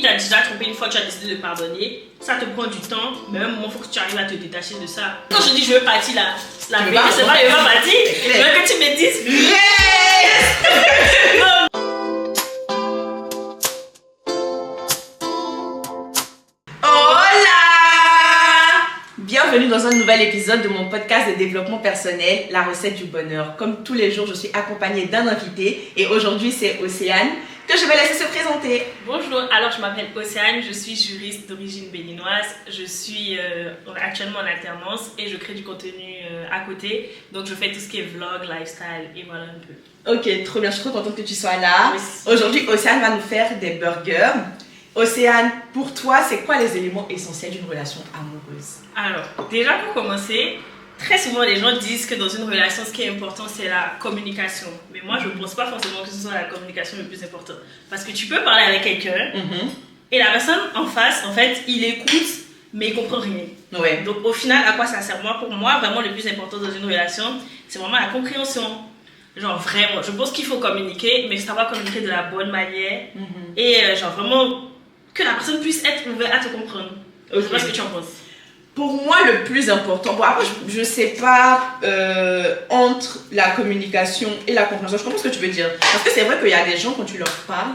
t'a déjà trompé une fois, tu as décidé de pardonner, ça te prend du temps, mais à un moment, il faut que tu arrives à te détacher de ça. Quand je dis je veux partir là, la vérité, c'est pas je veux partir, je veux que tu me dises non. Bienvenue dans un nouvel épisode de mon podcast de développement personnel, la recette du bonheur. Comme tous les jours, je suis accompagnée d'un invité et aujourd'hui c'est Océane que je vais laisser se présenter. Bonjour, alors je m'appelle Océane, je suis juriste d'origine béninoise, je suis actuellement en alternance et je crée du contenu à côté, donc je fais tout ce qui est vlog, lifestyle et voilà un peu. Ok, trop bien, je suis trop contente que tu sois là. Oui. Aujourd'hui, Océane va nous faire des burgers. Océane, pour toi, c'est quoi les éléments essentiels d'une relation amoureuse? Alors, déjà pour commencer, très souvent les gens disent que dans une relation, ce qui est important, c'est la communication. Mais moi, je ne pense pas forcément que ce soit la communication le plus important. Parce que tu peux parler avec quelqu'un et la personne en face, en fait, il écoute, mais il ne comprend rien. Ouais. Donc au final, à quoi ça sert? Pour moi, vraiment, le plus important dans une relation, c'est vraiment la compréhension. Genre vraiment, je pense qu'il faut communiquer, mais savoir communiquer de la bonne manière. Et genre vraiment, que la personne puisse être ouverte à te comprendre. Je sais pas ce que tu en penses. Pour moi, le plus important, bon après je sais pas entre la communication et la compréhension, je comprends ce que tu veux dire. Parce que c'est vrai qu'il y a des gens, quand tu leur parles,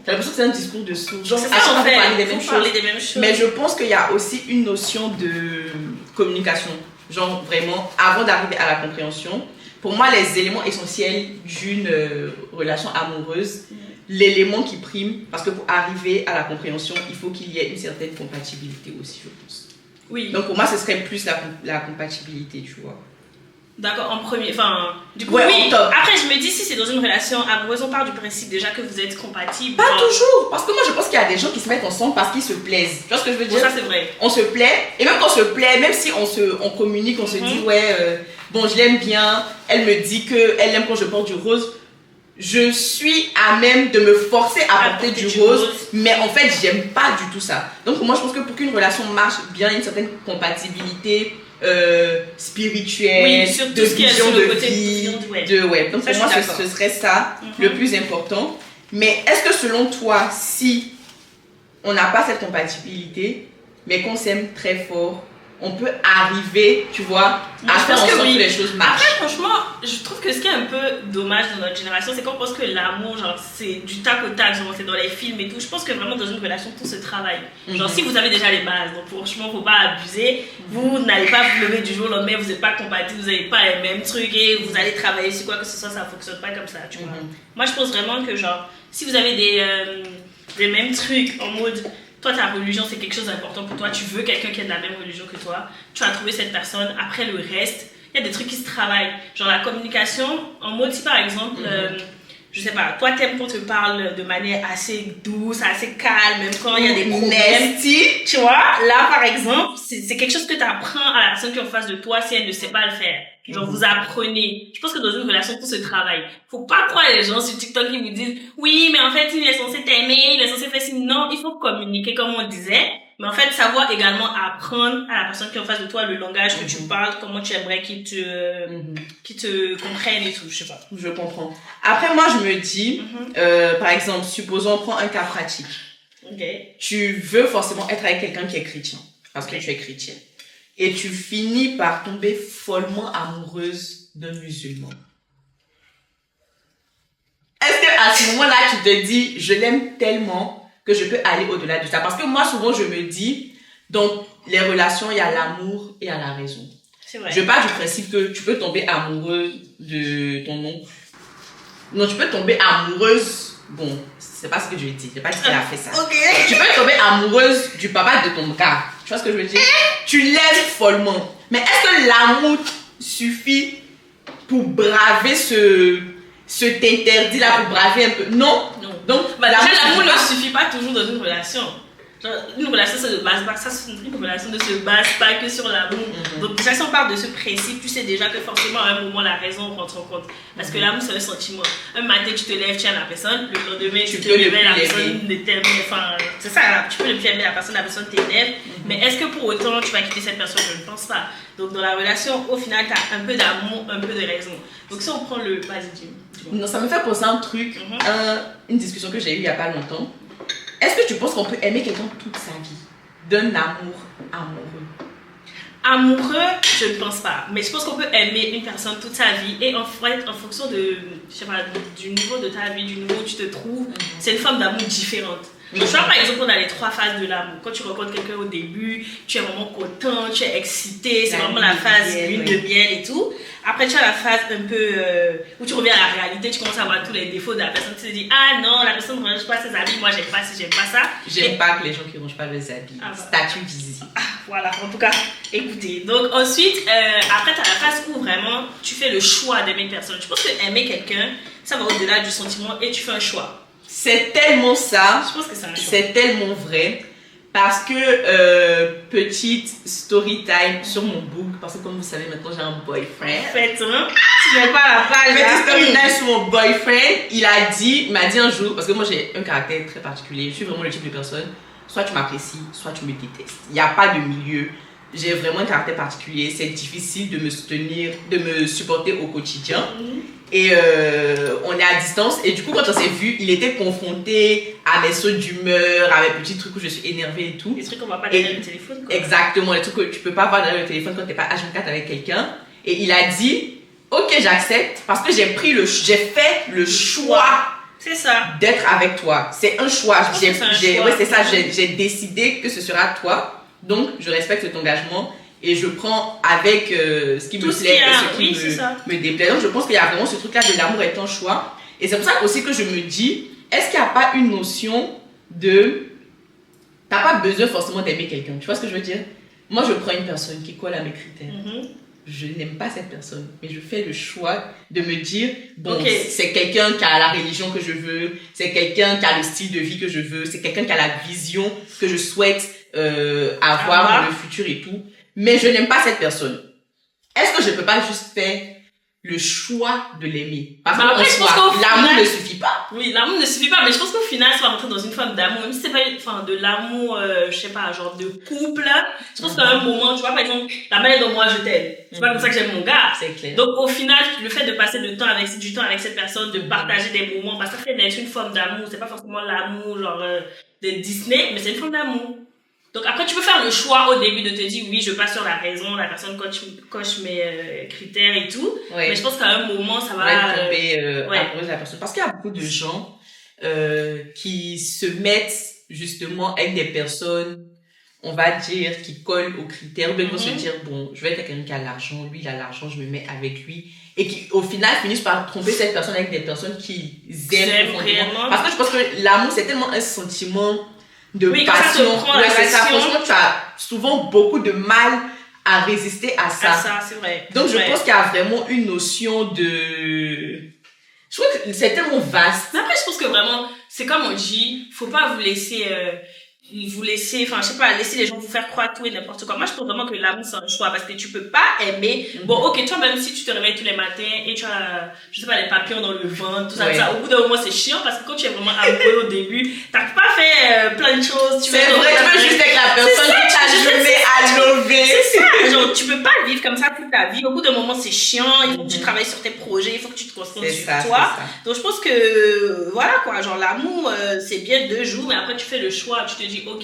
t'as l'impression que c'est un discours de sourd. Genre, c'est ça, en fait, parler des mêmes choses. Mais je pense qu'il y a aussi une notion de communication. Genre vraiment, avant d'arriver à la compréhension, pour moi, les éléments essentiels d'une relation amoureuse, l'élément qui prime, parce que pour arriver à la compréhension, il faut qu'il y ait une certaine compatibilité aussi, je pense. Oui. Donc pour moi, ce serait plus la compatibilité, tu vois. D'accord, en premier, enfin, du coup, ouais, oui. En top. Après, je me dis, si c'est dans une relation amoureuse, on part du principe déjà que vous êtes compatibles. Pas toujours, parce que moi, je pense qu'il y a des gens qui se mettent ensemble parce qu'ils se plaisent. Tu vois ce que je veux dire? Bon, ça, c'est vrai. On se plaît, et même quand on se plaît, même si on communique, on se dit, ouais, bon, je l'aime bien, elle me dit qu'elle aime quand je porte du rose. Je suis à même de me forcer à porter du rose, mais en fait, j'aime pas du tout ça. Donc, pour moi, je pense que pour qu'une relation marche bien, il y a une certaine compatibilité spirituelle, oui, sur tout de ce qui est vision sur le de côté vie, ouais. Donc, pour moi, ce serait ça le plus important. Mais est-ce que selon toi, si on n'a pas cette compatibilité, mais qu'on s'aime très fort, on peut arriver, tu vois, à faire en sorte que les choses marchent? Après, franchement, je trouve que ce qui est un peu dommage dans notre génération, c'est qu'on pense que l'amour, genre, c'est du tac au tac, genre, c'est dans les films et tout. Je pense que vraiment, dans une relation, tout se travaille. Genre, si vous avez déjà les bases, donc franchement, faut pas abuser. Vous n'allez pas vous lever du jour au lendemain, vous n'êtes pas compatibles, vous n'avez pas les mêmes trucs et vous allez travailler sur quoi que ce soit, ça fonctionne pas comme ça, tu vois. Moi, je pense vraiment que, genre, si vous avez des mêmes trucs en mode. Toi, ta religion, c'est quelque chose d'important pour toi. Tu veux quelqu'un qui a de la même religion que toi. Tu as trouvé cette personne. Après, le reste, il y a des trucs qui se travaillent. Genre la communication, en mode, si par exemple, je sais pas, toi, t'aimes qu'on te parle de manière assez douce, assez calme, même quand il y a des problèmes. Tu vois, là, par exemple, c'est quelque chose que tu apprends à la personne qui est en face de toi si elle ne sait pas le faire. Genre, vous apprenez. Je pense que dans une relation, tout se travaille. Faut pas croire les gens sur TikTok qui vous disent, oui, mais en fait, il est censé t'aimer, il est censé faire ci. Non, il faut communiquer comme on disait. Mais en fait, savoir également apprendre à la personne qui est en face de toi le langage que tu parles, comment tu aimerais qu'il te comprenne et tout, je sais pas. Je comprends. Après, moi, je me dis, par exemple, supposons, on prend un cas pratique. Tu veux forcément être avec quelqu'un qui est chrétien, parce que tu es chrétienne. Et tu finis par tomber follement amoureuse d'un musulman. Est-ce qu'à ce moment-là, tu te dis, je l'aime tellement que je peux aller au-delà de ça? Parce que moi, souvent, je me dis, dans les relations, il y a l'amour et il y a la raison. C'est vrai. Je pars du principe que tu peux tomber amoureuse de ton oncle. Non, tu peux tomber amoureuse. Bon, c'est pas ce que je dis. Je n'ai pas dit qu'elle a fait ça. Tu peux tomber amoureuse du papa de ton gars. Tu vois ce que je veux dire? Tu l'aimes follement. Mais est-ce que l'amour suffit pour braver cet interdit-là, pour braver un peu? Non. Donc, l'amour ne suffit pas toujours dans une relation. Genre, une relation une relation ne se base pas que sur l'amour. Donc déjà, si on part de ce principe, tu sais déjà que forcément à un moment la raison rentre en compte. Parce que l'amour, c'est un sentiment. Un matin, tu te lèves, tu aimes la personne, le lendemain, tu te réveilles, la personne ne t'aime. Enfin, c'est ça, là, tu peux ne plus aimer la personne t'énerve. Mais est-ce que pour autant tu vas quitter cette personne? Je ne pense pas. Donc dans la relation, au final, tu as un peu d'amour, un peu de raison. Donc si on prend le... Vas-y, dis-moi. Non, ça me fait penser à un truc, une discussion que j'ai eue il n'y a pas longtemps. est-ce que tu penses qu'on peut aimer quelqu'un toute sa vie? D'un amour amoureux? Amoureux, je ne pense pas. Mais je pense qu'on peut aimer une personne toute sa vie. Et en fait, en fonction de, je sais pas, du niveau de ta vie, du niveau où tu te trouves, c'est une forme d'amour différente. Donc, tu vois, par exemple, on a les 3 phases de l'amour. Quand tu rencontres quelqu'un au début, tu es vraiment content, tu es excité, c'est vraiment la phase lune de miel et tout. Après, tu as la phase un peu où tu reviens à la réalité, tu commences à voir tous les défauts de la personne. Tu te dis, ah non, la personne ne range pas ses habits, moi j'aime pas ci, j'aime pas ça. J'aime pas que les gens qui rangent pas leurs habits. Statut visible. Voilà, en tout cas, écoutez. Donc, ensuite, après, tu as la phase où vraiment tu fais le choix d'aimer une personne. Je pense que aimer quelqu'un, ça va au-delà du sentiment et tu fais un choix. C'est tellement ça. Je pense que c'est un choix. C'est tellement vrai. Parce que, petite story time sur mon book, parce que comme vous savez, maintenant j'ai un boyfriend. En fait, hein, tu n'as pas la page. Petite story time sur mon boyfriend, il m'a dit un jour, parce que moi j'ai un caractère très particulier, je suis vraiment le type de personne, soit tu m'apprécies, soit tu me détestes. Il n'y a pas de milieu. J'ai vraiment un caractère particulier, c'est difficile de me soutenir, de me supporter au quotidien. Et on est à distance. Et du coup, quand on s'est vu, il était confronté à mes sauts d'humeur, à mes petits trucs où je suis énervée et tout. Les trucs qu'on voit pas derrière le téléphone, quoi. Exactement, les trucs que tu peux pas voir derrière le téléphone quand t'es pas H24 avec quelqu'un. Et il a dit, ok, j'accepte parce que j'ai fait le choix. C'est ça. D'être avec toi. C'est un choix. Ouais, c'est ça. J'ai décidé que ce sera toi. Donc, je respecte ton engagement. Et je prends avec ce qui me plaît et ce qui me déplaît. Donc, je pense qu'il y a vraiment ce truc-là de l'amour est un choix. Et c'est pour ça aussi que je me dis, est-ce qu'il n'y a pas une notion de... T'as pas besoin forcément d'aimer quelqu'un. Tu vois ce que je veux dire? Moi, je prends une personne qui colle à mes critères. Je n'aime pas cette personne, mais je fais le choix de me dire, bon, c'est quelqu'un qui a la religion que je veux, c'est quelqu'un qui a le style de vie que je veux, c'est quelqu'un qui a la vision que je souhaite avoir dans le futur et tout. Mais je n'aime pas cette personne. Est-ce que je peux pas juste faire le choix de l'aimer? Parce que l'amour ne suffit pas. Oui, l'amour ne suffit pas, mais je pense qu'au final, ça va rentrer dans une forme d'amour. Même si c'est pas de l'amour, je sais pas, genre de couple. Je pense qu'à un moment, tu vois, par exemple, la manière dont moi je t'aime. C'est pas comme ça que j'aime mon gars. C'est clair. Donc, au final, le fait de passer du temps avec cette personne, de partager des moments, parce que ça fait naître une forme d'amour. C'est pas forcément l'amour, genre, de Disney, mais c'est une forme d'amour. Donc après, tu peux faire le choix au début de te dire, oui, je passe sur la raison, la personne coche mes critères et tout. Ouais. Mais je pense qu'à un moment, ça va... tomber amoureuse de la personne. Parce qu'il y a beaucoup de gens qui se mettent justement avec des personnes, on va dire, qui collent aux critères. Ou bien vont se dire, bon, je vais être quelqu'un qui a l'argent, lui, il a l'argent, je me mets avec lui. Et qui, au final, finissent par tromper cette personne avec des personnes qui aiment vraiment. Parce que je pense que l'amour, c'est tellement un sentiment... de passion. C'est ça. Franchement, tu as souvent beaucoup de mal à résister à ça. C'est vrai. Donc, je pense qu'il y a vraiment une notion de... Je trouve que c'est tellement vaste. Mais après, je pense que vraiment, c'est comme on dit, faut pas vous laisser, enfin, je sais pas, laisser les gens vous faire croire tout et n'importe quoi. Moi, je pense vraiment que l'amour, c'est un choix parce que tu peux pas aimer. Bon, ok, toi, même si tu te réveilles tous les matins et tu as, je sais pas, les papillons dans le ventre, tout ça, au bout d'un moment, c'est chiant parce que quand tu es vraiment amoureux au début, t'as pas fait plein de choses. C'est vrai, tu veux juste avec la personne qui t'a jamais à lever. C'est ça, genre, tu peux pas vivre comme ça toute ta vie. Au bout d'un moment, c'est chiant, il faut que tu travailles sur tes projets, il faut que tu te concentres sur toi. Donc, je pense que, voilà, quoi, genre, l'amour, c'est bien 2 jours, mais après, tu fais le choix, tu te dis, ok,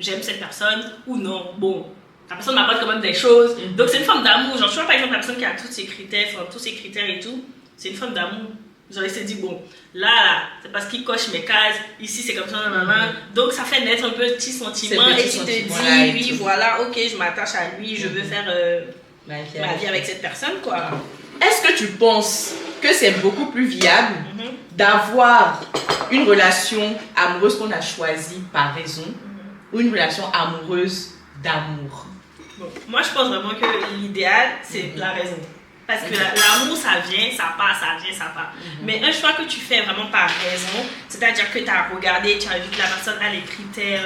j'aime cette personne ou non. Bon, la personne m'apporte quand même des choses. Donc, c'est une forme d'amour. Genre, tu vois, par exemple, la personne qui a tous ses critères et tout, c'est une forme d'amour. Genre, il s'est dit, bon, là, c'est parce qu'il coche mes cases. Ici, c'est comme ça, Donc, ça fait naître un petit sentiment et tu te dis, oui, voilà, ok, je m'attache à lui, je veux faire ma vie avec cette personne, quoi. Est-ce que tu penses que c'est beaucoup plus viable d'avoir une relation amoureuse qu'on a choisie par raison ou une relation amoureuse d'amour? Bon, moi, je pense vraiment que l'idéal, c'est la raison. Parce que l'amour, ça vient, ça part, ça vient, ça part. Mais un choix que tu fais vraiment par raison, c'est-à-dire que tu as regardé, tu as vu que la personne a les critères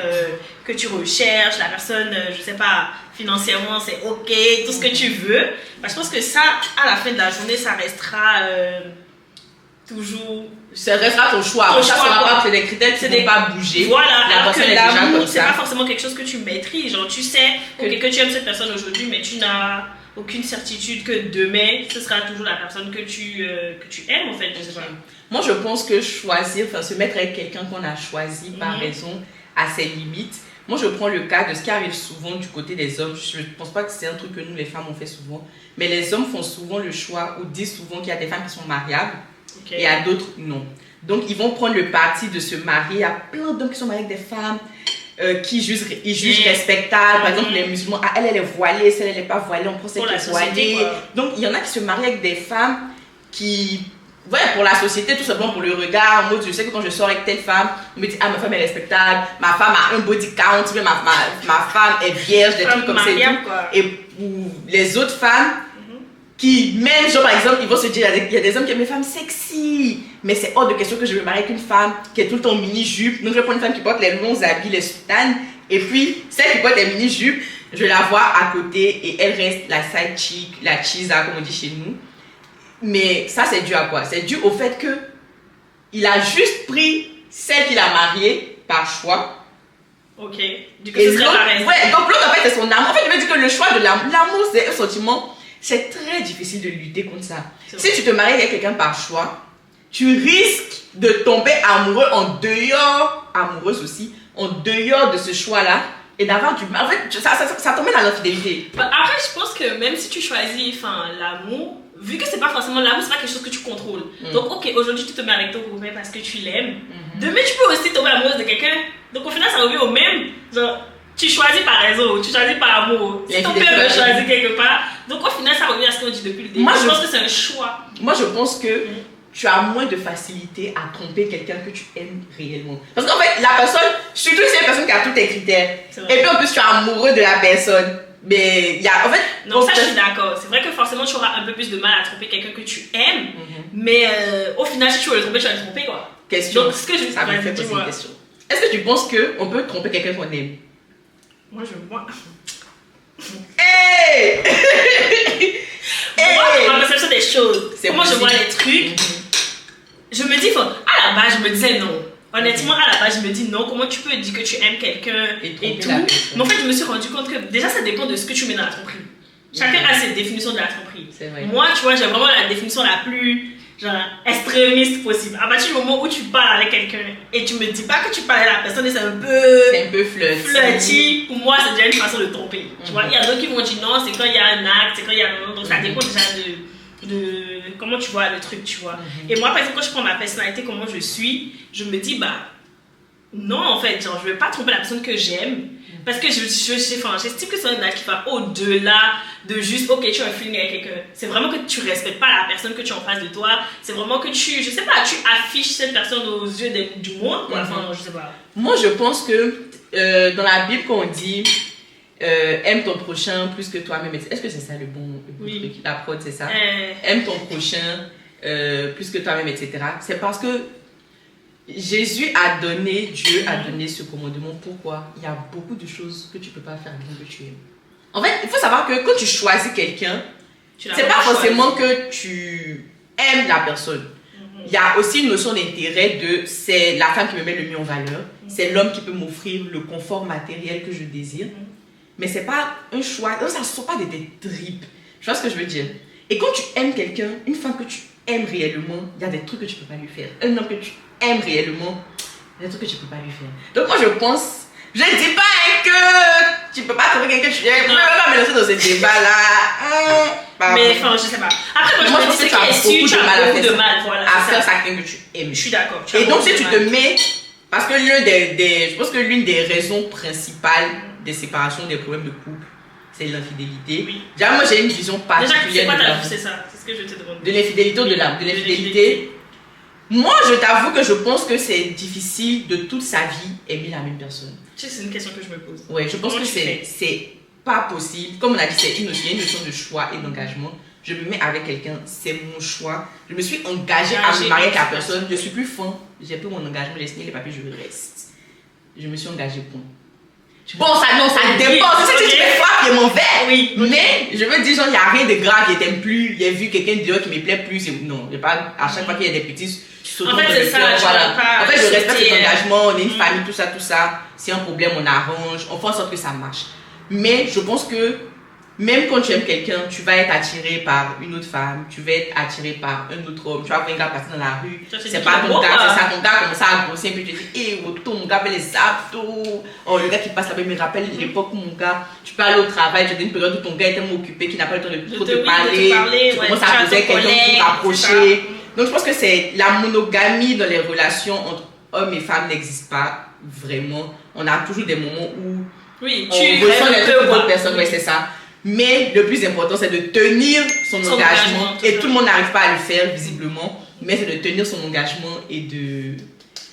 que tu recherches, la personne, je sais pas, financièrement, c'est ok, tout ce que tu veux. Bah, je pense que ça, à la fin de la journée, ça restera toujours... Ça restera ton choix. Ça sera pas que des critères qui ne vont pas bouger. Voilà, alors que l'amour, c'est pas forcément quelque chose que tu maîtrises. Genre, tu sais que tu aimes cette personne aujourd'hui, mais tu n'as aucune certitude que demain, ce sera toujours la personne que tu aimes, en fait, je sais pas. Moi, je pense que se mettre avec quelqu'un qu'on a choisi par raison à ses limites. Moi, je prends le cas de ce qui arrive souvent du côté des hommes. Je ne pense pas que c'est un truc que nous, les femmes, on fait souvent. Mais les hommes font souvent le choix ou disent souvent qu'il y a des femmes qui sont mariables et à d'autres, non. Donc, ils vont prendre le parti de se marier. Il y a plein d'hommes qui sont mariés avec des femmes qui jugent respectables. Par exemple, les musulmans, elle est voilée, celle, elle n'est pas voilée, on prend celle qui est voilée. Donc, il y en a qui se marient avec des femmes qui... Ouais, pour la société, tout simplement pour le regard. En mode, je sais que quand je sors avec telle femme, on me dit, ah, ma femme est respectable, ma femme a un body count, ma femme est vierge, des trucs comme ça. Et pour les autres femmes, qui, même, genre, par exemple, ils vont se dire, il y a des hommes qui aiment les femmes sexy, mais c'est hors de question que je me marie avec une femme qui est tout le temps mini-jupe. Donc, je vais prendre une femme qui porte les longs habits, les soutanes, et puis, celle qui porte les mini-jupes, je vais la voir à côté, et elle reste la side chick, la cheesa, comme on dit chez nous. Mais ça, c'est dû à quoi? C'est dû au fait que il a juste pris celle qu'il a mariée par choix. Ok. Du coup, ce serait pareil. Ouais, donc l'autre, en fait, c'est son amour. En fait, je veux dire que le choix de l'amour, c'est un sentiment. C'est très difficile de lutter contre ça. Si tu te maries avec quelqu'un par choix, tu risques de tomber amoureux amoureuse aussi, en dehors de ce choix-là. Et d'avoir du mal. En fait, ça tombe dans l'infidélité. Après, je pense que même si tu choisis l'amour, vu que c'est pas forcément l'amour, c'est pas quelque chose que tu contrôles. Donc, ok, aujourd'hui tu te mets avec ton copain parce que tu l'aimes. Demain, tu peux aussi tomber amoureuse de quelqu'un. Donc, au final, ça revient au même. Genre, tu choisis par raison, tu choisis par amour. Si ton père veut choisir quelque part. Donc, au final, ça revient à ce qu'on dit depuis le début. Moi, je pense que c'est un choix. Moi, je pense que tu as moins de facilité à tromper quelqu'un que tu aimes réellement. Parce qu'en fait, la personne, surtout si c'est une personne qui a tous tes critères, et puis en plus tu es amoureux de la personne, mais il y a, en fait... Non, ça je suis d'accord. C'est vrai que forcément tu auras un peu plus de mal à tromper quelqu'un que tu aimes, mais au final si tu veux le tromper, tu vas le tromper quoi. Question. Donc ce que je ça me fait poser une question. Est-ce que tu penses qu'on peut tromper quelqu'un qu'on aime? Moi je... Hey! Moi, ma perception des choses, comment je vois les trucs, je me dis, à la base, je me disais non. Honnêtement, à la base, je me dis non. Comment tu peux dire que tu aimes quelqu'un et tout? Mais en fait, je me suis rendu compte que déjà, ça dépend de ce que tu mets dans la tromperie. Chacun a ses définitions de la tromperie. Moi, tu vois, j'ai vraiment la définition la plus extrémiste possible. À partir du moment où tu parles avec quelqu'un et tu me dis pas que tu parles à la personne et c'est un peu flirty, pour moi, c'est déjà une façon de tromper. Tu vois, il y a d'autres qui vont dire non, c'est quand il y a un acte, c'est quand il y a un... Donc, ça dépend déjà de comment tu vois le truc, tu vois. Et moi, par exemple, quand je prends ma personnalité, comment je suis, je me dis, non, en fait, genre, je vais pas tromper la personne que j'aime. Parce que j'estime que c'est un acte qui va au-delà de juste, ok, tu as un feeling avec quelqu'un. C'est vraiment que tu respectes pas la personne que tu as en face de toi. C'est vraiment que tu affiches cette personne aux yeux du monde. Enfin, je sais pas. Moi, je pense que dans la Bible, quand on dit aime ton prochain plus que toi-même, est-ce que c'est ça le bon truc? La prod, c'est ça? Aime ton prochain plus que toi-même, etc. C'est parce que Dieu a donné ce commandement. Pourquoi? Il y a beaucoup de choses que tu ne peux pas faire bien que tu aimes. En fait, il faut savoir que quand tu choisis quelqu'un, c'est pas forcément que tu aimes la personne. Il y a aussi une notion d'intérêt c'est la femme qui me met le mieux en valeur, c'est l'homme qui peut m'offrir le confort matériel que je désire. Mais c'est pas un choix, ça ne sort pas de tes tripes. Tu vois ce que je veux dire? Et quand tu aimes quelqu'un, une femme que tu aimes réellement, il y a des trucs que tu ne peux pas lui faire. Un homme que tu aimes réellement, il y a des trucs que tu ne peux pas lui faire. Donc moi je pense, je ne dis pas que tu ne peux pas trouver quelqu'un que tu aimes. Je ne vais pas me lancer dans ce débat-là. Mais enfin, je sais pas. Après, moi je pense que tu as beaucoup de mal à faire ça que tu aimes. Je suis d'accord. Et donc si tu te mets, parce que je pense que l'une des raisons principales des séparations, des problèmes de couple, c'est l'infidélité. Oui. Déjà, moi, j'ai une vision particulière de l'amour. C'est ça, c'est ce que je te demande. De l'infidélité ou de l'infidélité. Moi, je t'avoue que je pense que c'est difficile de toute sa vie aimer la même personne. Tu sais, c'est une question que je me pose. Oui, je pense que c'est pas possible. Comme on a dit, c'est une notion de choix et d'engagement. Je me mets avec quelqu'un, c'est mon choix. Je me suis engagée à me marier avec la personne. Je suis plus fin. J'ai pris mon engagement, j'ai signé les papiers, je reste. Je me suis engagée pour. Bon, ça dépend. C'est que tu me frappes, il est mauvais. Oui. Mais je veux dire, genre, il n'y a rien de grave, il t'aime plus. Il a vu quelqu'un dehors qui me plaît plus. Non, pas, à chaque fois qu'il y a des petits, tu sautes dans le cœur. Voilà. En fait, je respecte cet engagement, on est une famille, tout ça. Si y a un problème, on arrange, on fait en sorte que ça marche. Mais je pense que même quand tu aimes quelqu'un, tu vas être attiré par une autre femme, tu vas être attiré par un autre homme, tu vas voir un gars passer dans la rue, c'est pas ton gars, c'est ça, ton gars commence à grossir, puis tu te dis, hé, mon gars fait les abdos, oh, le gars qui passe là-bas, il me rappelle l'époque où mon gars, tu peux aller au travail, tu as une période où ton gars est tellement occupé qu'il n'a pas le temps de trop te parler, tu commences à poser quelqu'un pour t'approcher. Donc je pense que c'est la monogamie dans les relations entre hommes et femmes n'existe pas vraiment. On a toujours des moments où oui, on ressent les trucs pour d'autres personnes, ouais, c'est ça. Mais le plus important, c'est de tenir son engagement. Et tout le monde n'arrive pas à le faire, visiblement. Mais c'est de tenir son engagement et de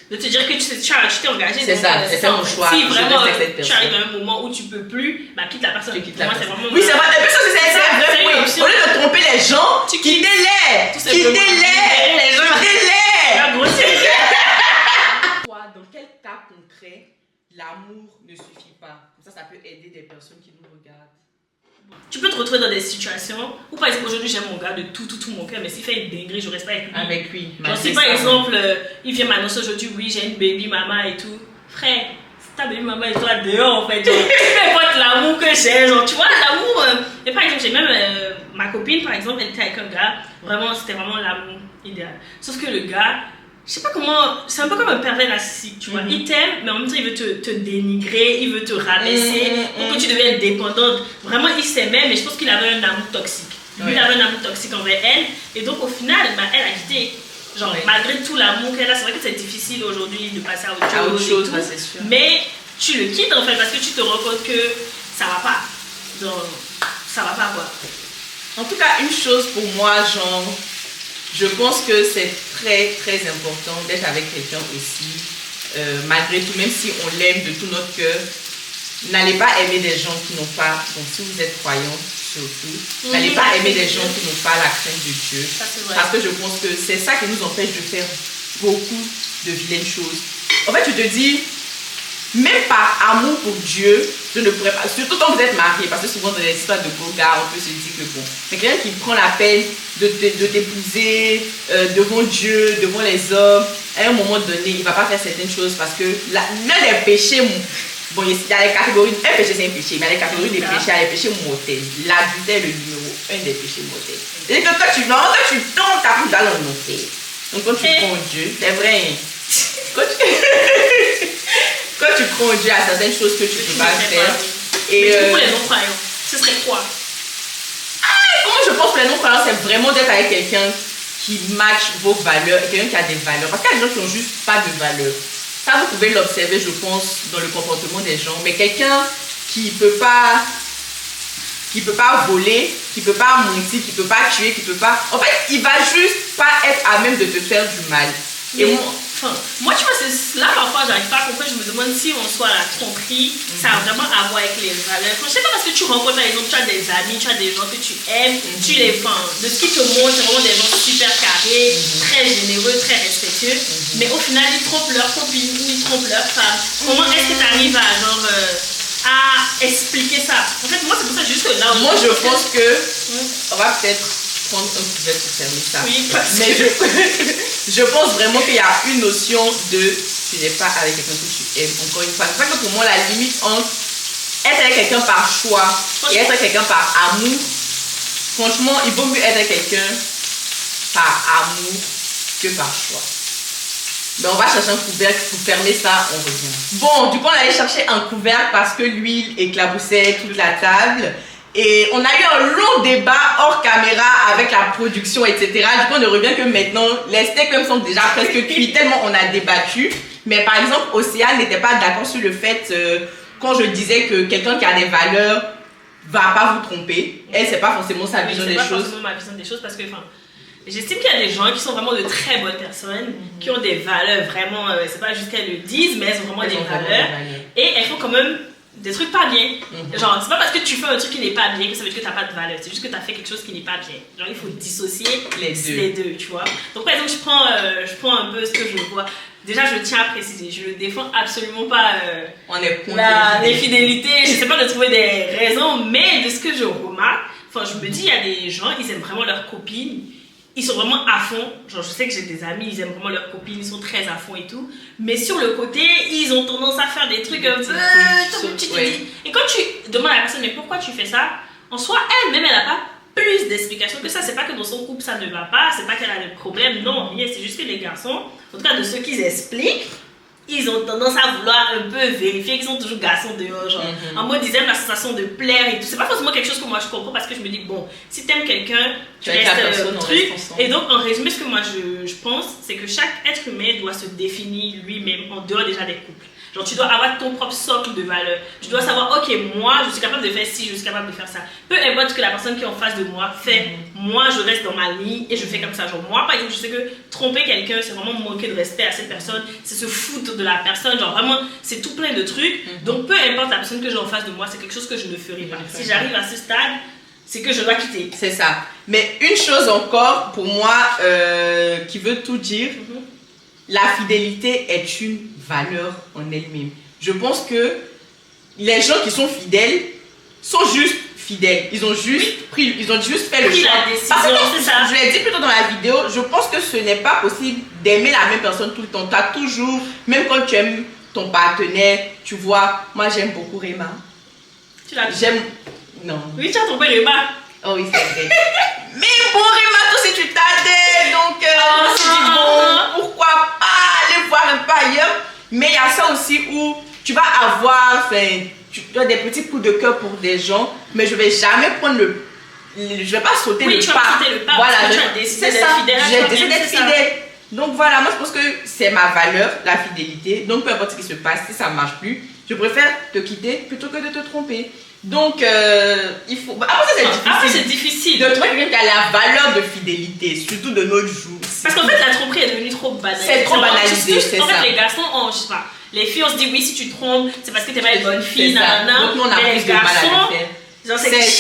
te dire que tu t'es engagé. C'est ça, c'est mon choix. Si vraiment tu arrives à un moment où tu peux plus, bah quitte la personne. Oui, c'est vrai. Et puis ça, c'est vrai. Au lieu de tromper les gens, quittez-les. Quittez-les. Les gens. Quittez-les. Dans quel cas concret, l'amour ne suffit pas? Ça peut aider des personnes qui nous regardent. Tu peux te retrouver dans des situations où, par exemple, aujourd'hui j'aime mon gars de tout mon cœur, mais s'il fait une dinguerie, je reste pas avec lui. Genre, si par exemple, il vient m'annoncer aujourd'hui, oui, j'ai une baby maman et tout, frère, si ta baby maman est toi dehors en fait, genre, peu importe l'amour que j'ai, genre, tu vois, l'amour. Et par exemple, j'ai même ma copine, par exemple, elle était avec un gars, vraiment, c'était vraiment l'amour idéal. Sauf que le gars, je sais pas comment, c'est un peu comme un pervers narcissique, tu vois. Il t'aime, mais en même temps, il veut te dénigrer, il veut te rabaisser pour que tu deviennes dépendante. Vraiment, il s'aimait, mais je pense qu'il avait un amour toxique. Lui, il avait un amour toxique envers elle, et donc au final, bah, elle a quitté. Genre, malgré tout l'amour qu'elle a, c'est vrai que c'est difficile aujourd'hui de passer à autre chose, ouais, c'est sûr. Mais tu le quittes en fait, parce que tu te rends compte que ça va pas. Donc, ça va pas quoi. En tout cas, une chose pour moi, genre, je pense que c'est très très important d'être avec quelqu'un aussi, malgré tout, même si on l'aime de tout notre cœur. N'allez pas aimer des gens qui n'ont pas, donc si vous êtes croyant surtout, n'allez pas aimer des gens qui n'ont pas la crainte de Dieu. Parce que je pense que c'est ça qui nous empêche de faire beaucoup de vilaines choses. En fait, tu te dis, même par amour pour Dieu, je ne pourrais pas, surtout quand vous êtes marié, parce que souvent dans les histoires de beaux gars, on peut se dire que bon, mais quelqu'un qui prend la peine de t'épouser devant Dieu, devant les hommes, à un moment donné, il ne va pas faire certaines choses parce que l'un des péchés, bon, il y a les catégories, un péché c'est un péché, mais il y a les catégories des péchés, il y a les péchés mortels. L'adultère est le numéro 1 des péchés mortels. Et que toi tu tombes, ta plus dans le mortel. Donc quand tu prends Dieu, c'est vrai, quand tu prends Dieu à certaines choses que tu ne peux pas faire. Et pour les non-croyants, ce serait quoi? Moi je pense que les non-croyants, c'est vraiment d'être avec quelqu'un qui match vos valeurs et quelqu'un qui a des valeurs. Parce qu'il y a des gens qui n'ont juste pas de valeurs. Ça, vous pouvez l'observer, je pense, dans le comportement des gens. Mais quelqu'un qui ne peut pas voler, qui ne peut pas mentir, qui ne peut pas tuer, qui ne peut pas... En fait, il va juste pas être à même de te faire du mal. Et moi, tu vois, là, parfois, j'arrive pas à comprendre. Je me demande si on soit à la tromperie, ça a vraiment à voir avec les valeurs. Je sais pas, parce que tu rencontres, par exemple, tu as des amis, tu as des gens que tu aimes, tu les fends. De ce qui te montrent, c'est vraiment des gens super carrés, très généreux, très respectueux. Mais au final, ils trompent leur copine ou ils trompent leur femme. Comment est-ce que tu arrives à, genre, à expliquer ça? En fait, moi, c'est pour ça juste que là... Moi, je pense que on va peut-être prendre un couvert pour fermer ça. Oui, parce mais je pense vraiment qu'il y a une notion de tu n'es pas avec quelqu'un que tu aimes. Encore une fois, c'est pas que pour moi la limite entre être avec quelqu'un par choix et être avec quelqu'un par amour, franchement, il vaut mieux être avec quelqu'un par amour que par choix. Mais on va chercher un couvercle pour fermer ça, on revient. Bon, du coup, on allait chercher un couvercle parce que l'huile éclaboussait toute la table. Et on a eu un long débat hors caméra avec la production, etc. Du coup, on ne revient que maintenant. Les steaks même sont déjà presque cuits tellement on a débattu. Mais par exemple, Océane n'était pas d'accord sur le fait, quand je disais que quelqu'un qui a des valeurs va pas vous tromper. Elle, c'est pas forcément sa vision des choses. C'est pas forcément ma vision des choses parce que, j'estime qu'il y a des gens qui sont vraiment de très bonnes personnes, qui ont des valeurs vraiment, c'est pas juste qu'elles le disent, mais elles ont vraiment des valeurs. Et elles font quand même des trucs pas bien. Genre, c'est pas parce que tu fais un truc qui n'est pas bien que ça veut dire que t'as pas de valeur. C'est juste que t'as fait quelque chose qui n'est pas bien. Genre, il faut dissocier les deux, tu vois. Donc, par exemple, je prends un peu ce que je vois. Déjà, je tiens à préciser, je ne défends absolument pas l'infidélité. Je sais pas de trouver des raisons, mais de ce que je remarque, je me dis, il y a des gens, ils aiment vraiment leur copine. Ils sont vraiment à fond. Genre, je sais que j'ai des amis, ils aiment vraiment leurs copines, ils sont très à fond et tout. Mais sur le côté, ils ont tendance à faire des trucs un peu... Et quand tu demandes à la personne, mais pourquoi tu fais ça? en soi, elle-même, elle n'a pas plus d'explications que ça. C'est pas que dans son couple, ça ne va pas, c'est pas qu'elle a des problèmes, non, rien. C'est juste que les garçons, en tout cas de ceux qu'ils expliquent, ils ont tendance à vouloir un peu vérifier qu'ils sont toujours garçons dehors, genre. En mode, ils aiment la sensation de plaire et tout. C'est pas forcément quelque chose que moi je comprends parce que je me dis, bon, si t'aimes quelqu'un, tu restes un truc. Et donc, en résumé, ce que moi je pense, c'est que chaque être humain doit se définir lui-même en dehors déjà des couples. Genre, tu dois avoir ton propre socle de valeurs. Tu dois savoir, ok, moi, je suis capable de faire ci, je suis capable de faire ça. Peu importe ce que la personne qui est en face de moi fait, moi, je reste dans ma ligne et je fais comme ça. Genre, moi, par exemple, je sais que tromper quelqu'un, c'est vraiment manquer de respect à cette personne, c'est se foutre de la personne. Genre, vraiment, c'est tout plein de trucs. Donc, peu importe la personne que j'ai en face de moi, c'est quelque chose que je ne ferai pas. Si j'arrive à ce stade, c'est que je dois quitter. C'est ça. Mais une chose encore, pour moi, qui veut tout dire, la fidélité est une valeur en elle-même. Je pense que les gens qui sont fidèles sont juste fidèles. Ils ont juste fait le choix. La décision, c'est ça. Je l'ai dit plutôt dans la vidéo, je pense que ce n'est pas possible d'aimer la même personne tout le temps. Tu as toujours, même quand tu aimes ton partenaire, tu vois, moi j'aime beaucoup Rema. Tu l'as J'aime... Non. Oui, tu as trompé Rema. Oh oui, c'est vrai. Mais bon, Rema, toi si tu t'adhères, donc tu dis bon, pourquoi pas aller voir un peu ailleurs. Mais il y a ça aussi où tu vas avoir tu as des petits coups de cœur pour des gens, mais je vais jamais prendre je vais pas sauter le pas. Oui, tu vas sauter le pas. Voilà, tu as décidé d'être fidèle. J'ai décidé d'être fidèle. Donc voilà, moi je pense que c'est ma valeur, la fidélité. Donc peu importe ce qui se passe, si ça ne marche plus, je préfère te quitter plutôt que de te tromper. Donc il faut... Après c'est difficile. De trouver quelqu'un qui a la valeur de fidélité, surtout de nos jours. Parce qu'en fait la tromperie est devenue trop banalisée. C'est trop banalisé, c'est ça. En fait les garçons, je sais pas, les filles on se dit oui si tu trompes, c'est parce que t'es pas une bonne fille, nanana. Donc nous on a plus de mal à le faire. Genre c'est là que c'est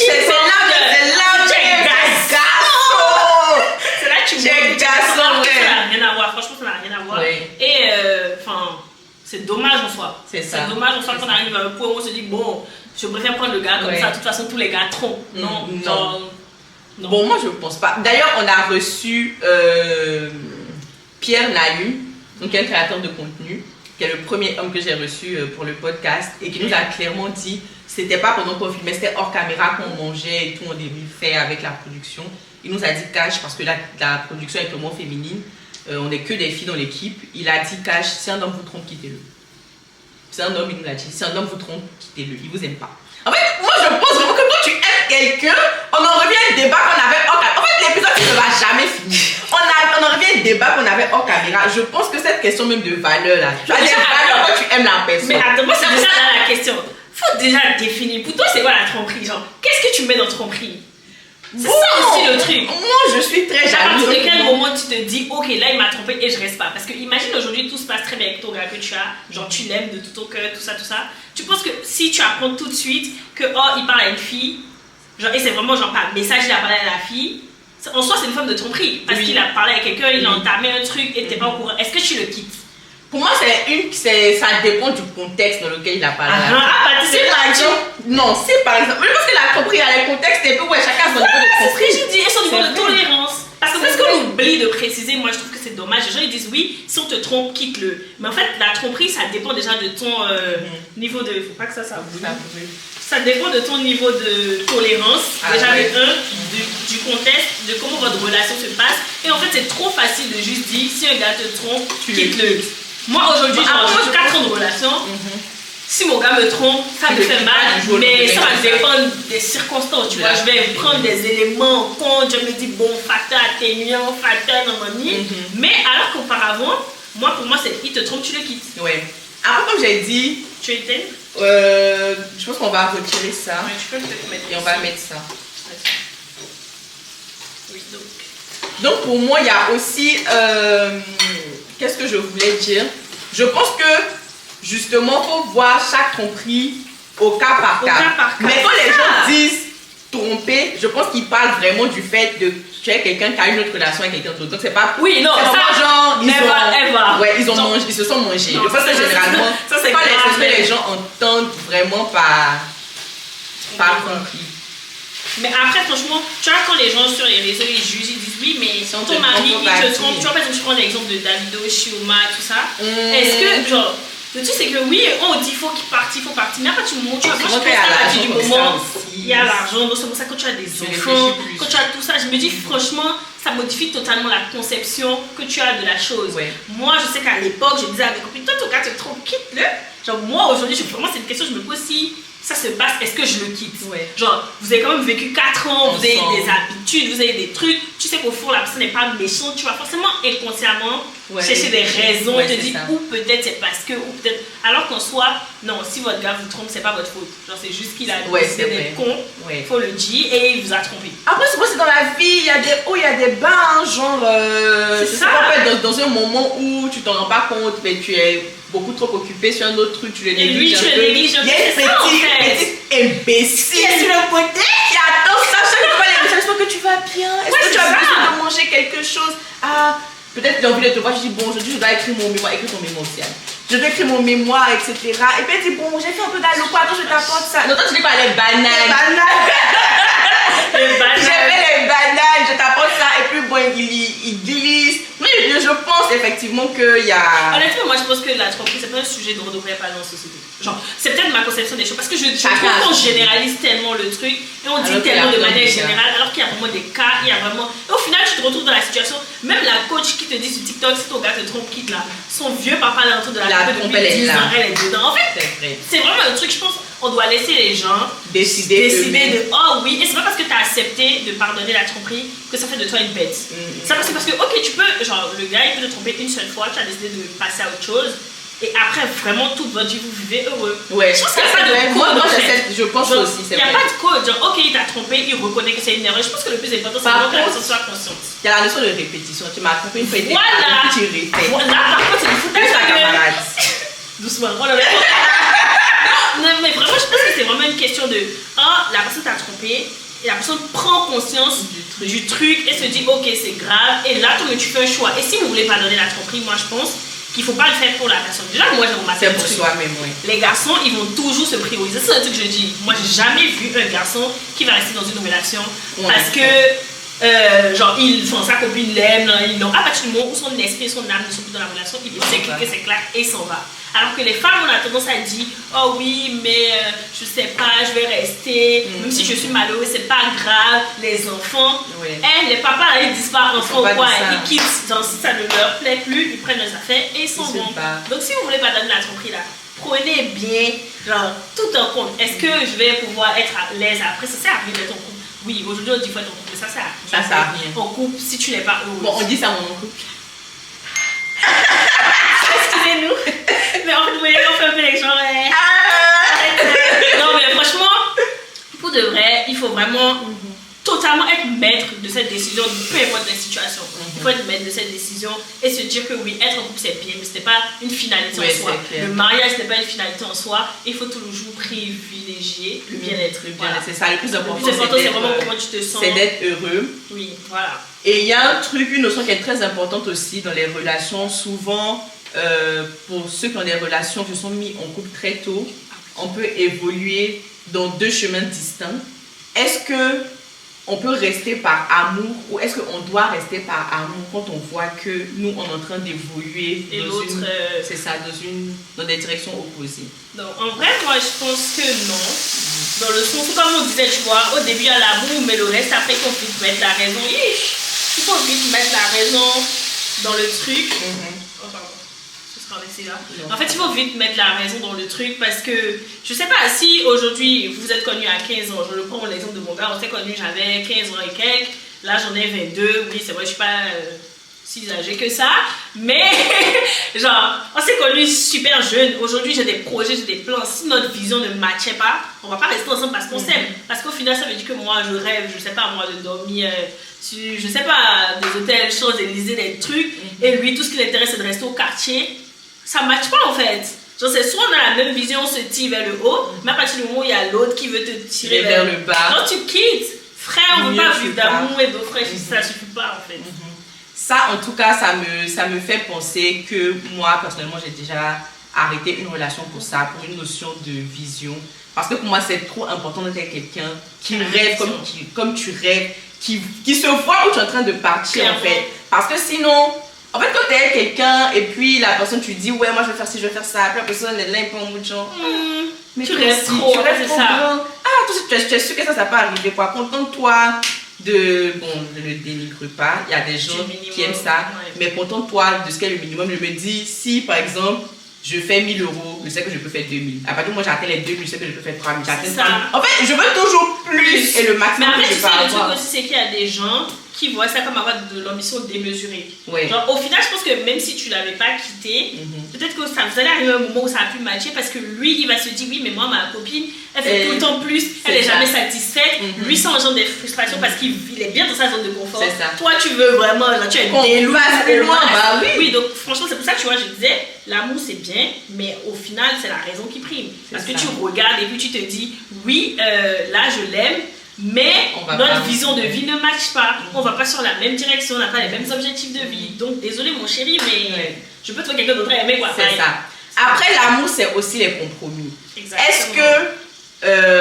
là que tu vois ça n'a rien à voir, franchement ça n'a rien à voir. Et enfin c'est dommage en soi. C'est dommage en soi qu'on arrive à un point où on se dit bon, je préfère prendre le gars comme ça, de toute façon tous les gars trompent. Non. Bon, moi je ne pense pas. D'ailleurs, on a reçu Pierre Nahu, donc un créateur de contenu, qui est le premier homme que j'ai reçu pour le podcast et qui nous a clairement dit c'était pas pendant qu'on filmait, c'était hors caméra qu'on mangeait et tout, on débriefait avec la production. Il nous a dit cash parce que la production est purement féminine. On n'est que des filles dans l'équipe. Il a dit cash, si un homme vous trompe, quittez-le. C'est un homme, il nous l'a dit. Si un homme vous trompe, quittez-le. Il vous aime pas. En fait, moi je pense vraiment que quand tu aimes quelqu'un, on en revient à un débat qu'on avait hors caméra. En fait, l'épisode ne va jamais finir. On en revient à un débat qu'on avait hors caméra. Je pense que cette question même de valeur là, tu as des valeurs quand tu aimes la personne. Mais attends, moi c'est déjà là la question. Faut déjà définir. Pour toi, c'est quoi la tromperie? Genre, qu'est-ce que tu mets dans tromperie? C'est ça aussi le truc. Moi, je suis très jalouse. À partir de quel moment tu te dis, ok, là il m'a trompé et je reste pas? Parce que imagine aujourd'hui tout se passe très bien avec ton gars que tu as, genre tu l'aimes de tout ton cœur, tout ça. Tu penses que si tu apprends tout de suite que il parle à une fille, genre, et c'est vraiment genre par message il a parlé à la fille, en soi c'est une forme de tromperie. Parce qu'il a parlé à quelqu'un, il a entamé un truc et t'es pas au courant. Est-ce que tu le quittes? Pour moi, ça dépend du contexte dans lequel il a parlé. Non, c'est par exemple. Mais parce que la tromperie a le contexte, c'est un peu chacun son niveau de tromperie. C'est ce que j'ai dit, et son niveau de tolérance. Parce que ce qu'on oublie de préciser, moi je trouve que c'est dommage. Les gens ils disent oui, si on te trompe, quitte-le. Mais en fait, la tromperie, ça dépend déjà de ton niveau de. Faut pas que ça brûle. Ça dépend de ton niveau de tolérance, déjà du contexte, de comment votre relation se passe. Et en fait, c'est trop facile de juste dire si un gars te trompe, quitte-le. Moi aujourd'hui, j'ai 4 ans de relation. Si mon gars me trompe, ça me fait mal, mais ça va dépendre des circonstances. Tu vois, je vais prendre des éléments en compte. Je me dis, bon, facteur atténuant, facteur normani. Mais alors qu'auparavant, pour moi, c'est il te trompe, tu le quittes. Ouais. Après, comme j'ai dit, tu étais je pense qu'on va retirer ça. Oui, tu peux peut-être mettre. Et on va mettre ça. Oui, donc pour moi, il y a aussi. Qu'est-ce que je voulais dire? Je pense que justement, il faut voir chaque tromperie au cas par cas. Mais quand les gens disent tromper, je pense qu'ils parlent vraiment du fait de tuer quelqu'un qui a une autre relation avec quelqu'un d'autre. Donc c'est pas. Oui, non, c'est genre. Ils se sont mangés. Non, je pense que généralement, ça, c'est quand les gens entendent vraiment par tromperie. Mais après, franchement, tu vois, quand les gens sur les réseaux ils jugent, ils disent oui, mais si ton mari il te trompe, tu vois, par exemple, je prends l'exemple de Davido, Shioma, tout ça. Est-ce que, genre, Le truc, c'est que oui, on dit faut qu'il parte, mais à partir du moment où tu as du moment, il y a l'argent, donc c'est pour ça que tu as des enfants, quand tu as tout ça, je me dis franchement, ça modifie totalement la conception que tu as de la chose. Ouais. Moi, je sais qu'à l'époque, je disais à mes copines, toi, ton gars te trompe, quitte-le. Genre, moi, aujourd'hui, vraiment, c'est une question, je me pose si ça se passe, est-ce que je le quitte? Ouais. Genre, vous avez quand même vécu 4 ans, vous avez des habitudes, vous avez des trucs, tu sais qu'au fond, la personne n'est pas méchante, tu vas forcément inconsciemment chercher des raisons, te dire, ou peut-être c'est parce que, ou peut-être. Alors qu'en soi, non, si votre gars vous trompe, c'est pas votre faute. Genre, c'est juste qu'il a décidé d'être con, faut le dire, et il vous a trompé. Après, c'est dans la vie, il y a des hauts, il y a des bas, hein, genre, c'est ça. En fait, dans un moment où tu t'en rends pas compte, mais tu es beaucoup trop occupé sur un autre truc, tu le négliges. Et lui, tu le négliges. Il y a une petite imbécile sur le côté qui attend ça. Chaque fois, j'espère que tu vas bien. Est-ce que tu as besoin de manger quelque chose? Ah, peut-être j'ai envie de te voir. Je dis, bon, aujourd'hui, je dois écrire mon mémoire. Écris ton mémoire aussi. Je dois écrire mon mémoire, etc. Et puis, elle dit, bon, j'ai fait un peu d'allo. Attends, je t'apporte ça. Non, toi, tu dis quoi? Les bananes. J'ai fait les bananes, je t'apporte ça. Et puis, bon, il glisse. Mais je pense effectivement qu'il y a. Honnêtement, moi je pense que la tromperie, c'est pas un sujet dont on devrait parler en société. Genre, c'est peut-être ma conception des choses parce que je trouve qu'on généralise tellement le truc et on dit tellement de manière générale alors qu'il y a vraiment des cas, il y a vraiment. Et au final, tu te retrouves dans la situation, même la coach qui te dit sur TikTok, si ton gars te trompe, quitte là, son vieux papa là autour de la table depuis 10 ans, elle est dedans. En fait, c'est vraiment un truc, je pense. On doit laisser les gens décider de oh oui, et c'est pas parce que tu as accepté de pardonner la tromperie que ça fait de toi une bête. C'est parce que ok, tu peux, genre le gars il peut te tromper une seule fois, tu as décidé de passer à autre chose et après vraiment toute votre vie vous vivez heureux. Ouais. Je pense qu'il n'y a pas de code. Je pense genre, aussi, c'est il n'y a pas de code, genre ok il t'a trompé, il reconnaît que c'est une erreur. Je pense que le plus important c'est vraiment que la personne soit consciente. Il y a la notion de répétition, tu m'as trompé une fois, voilà. Tu répètes. Là par contre c'est du foutage. Doucement, on le met. Non, mais vraiment, je pense que c'est vraiment une question de la personne t'a trompé et la personne prend conscience du truc et se dit ok, c'est grave. Et là, tu fais un choix. Et si vous voulez pardonner la tromperie, moi je pense qu'il ne faut pas le faire pour la personne. Déjà, moi j'ai remarqué. C'est pour soi-même, oui. Les garçons, ils vont toujours se prioriser. C'est un truc que je dis. Moi, j'ai jamais vu un garçon qui va rester dans une relation parce que. Genre, sa copine l'aime, à partir du moment où son esprit et son âme ne sont plus dans la relation, il sait que c'est clair et il s'en va. Alors que les femmes, on a tendance à dire oh oui, mais je sais pas, je vais rester, même si je suis malheureuse, c'est pas grave, les enfants. Les papas, ils disent pas enfants ou quoi, ils quittent. Genre, si ça ne leur plaît plus, ils prennent leurs affaires et ils s'en vont. Donc, si vous voulez pas donner la tromperie là, prenez bien, genre, tout en compte. Est-ce que je vais pouvoir être à l'aise après? Ça sert à rien d'être en couple. Oui, aujourd'hui on dit faut être en couple, ça sert à rien. En couple, si tu n'es pas heureux. Bon, on dit ça mon couple. Excusez-nous. Mais en fait, vous voyez, on fait un peu les gens. Non, mais franchement, pour de vrai, il faut vraiment totalement être maître de cette décision, peu importe la situation. Il faut être maître de cette décision et se dire que oui, être en couple c'est bien, mais ce n'est pas une finalité en soi. Le mariage n'est pas une finalité en soi. Il faut toujours privilégier le bien-être. C'est ça, le plus important. Le plus important, c'est vraiment comment tu te sens. C'est d'être heureux. Oui, voilà. Et il y a un truc, une notion qui est très importante aussi dans les relations. Souvent, pour ceux qui ont des relations qui se sont mis en couple très tôt, on peut évoluer dans 2 chemins distincts. Est-ce que on peut rester par amour ou est-ce qu'on doit rester par amour quand on voit que nous on est en train d'évoluer c'est ça, dans des directions opposées? Donc en vrai, moi je pense que non. Dans le sens où, comme on disait, tu vois, au début il y a l'amour, mais le reste après qu'on puisse mettre la raison. Il faut vite mettre la raison dans le truc. Oh pardon. En fait, il faut vite mettre la raison dans le truc parce que je sais pas si aujourd'hui vous êtes connus à 15 ans. Je prends l'exemple de mon gars, on s'est connus, j'avais 15 ans et quelques. Là, j'en ai 22. Oui, c'est vrai, je suis pas si âgée que ça. Mais, genre, on s'est connus super jeunes. Aujourd'hui, j'ai des projets, j'ai des plans. Si notre vision ne matchait pas, on va pas rester ensemble parce qu'on s'aime. Parce qu'au final, ça veut dire que moi, je rêve, je sais pas, moi, de dormir sur, je sais pas, des hôtels, Champs-Élysées, des trucs. Et lui, tout ce qui l'intéresse, c'est de rester au quartier. Ça ne matche pas en fait. Genre, c'est soit on a la même vision, on se tire vers le haut, mais à partir du moment où il y a l'autre qui veut te tirer vers le bas. Quand tu quittes, frère, on ne veut pas vivre d'amour et d'eau fraîche, ça ne suffit pas en fait. Ça, en tout cas, ça me fait penser que moi, personnellement, j'ai déjà arrêté une relation pour ça, pour une notion de vision. Parce que pour moi, c'est trop important d'être quelqu'un qui rêve comme tu rêves, qui se voit où tu es en train de partir en fait. Parce que sinon, En fait, quand t'es quelqu'un et puis la personne, tu dis, ouais, moi je vais faire ci, je vais faire ça. Après, la personne, elle est là, un peu en mode genre. Mais tu rêves trop, tu rêves c'est trop ça. grand. Ah, tu es sûr que ça peut arriver, quoi. Contente-toi de. Bon, je ne dénigre pas. Il y a des gens qui aiment ça. Mais contente-toi de ce qu'est le minimum. Je me dis, si par exemple, je fais 1000 euros, je sais que je peux faire 2000. À partir du moment où j'atteins les 2000, je sais que je peux faire 3000. En fait, je veux toujours plus. Et le maximum mais après, que je peux le avoir. truc aussi, c'est qu'il y a des gens qui voient ça comme avoir de l'ambition démesurée. Ouais. Genre, au final, je pense que même si tu l'avais pas quitté, peut-être que ça, vous allez arriver à un moment où ça a pu matcher parce que lui, il va se dire, oui, mais moi, ma copine, elle fait tout le temps plus, elle est jamais satisfaite. Lui, ça engendre des frustrations parce qu'il est bien dans sa zone de confort. C'est ça. Toi, tu veux vraiment, genre, tu es déloué. Plus loin, bah oui. Oui, donc franchement, c'est pour ça que tu vois, je disais, l'amour c'est bien, mais au final, c'est la raison qui prime. Parce que tu regardes et puis tu te dis, oui, là, je l'aime. Mais notre vision de vie ne matche pas. On va pas sur la même direction, on n'a pas les mêmes objectifs de vie. Donc désolé mon chéri, mais je peux trouver quelqu'un d'autre à aimer quoi. C'est ça. Après l'amour c'est aussi les compromis. Exactement. Est-ce que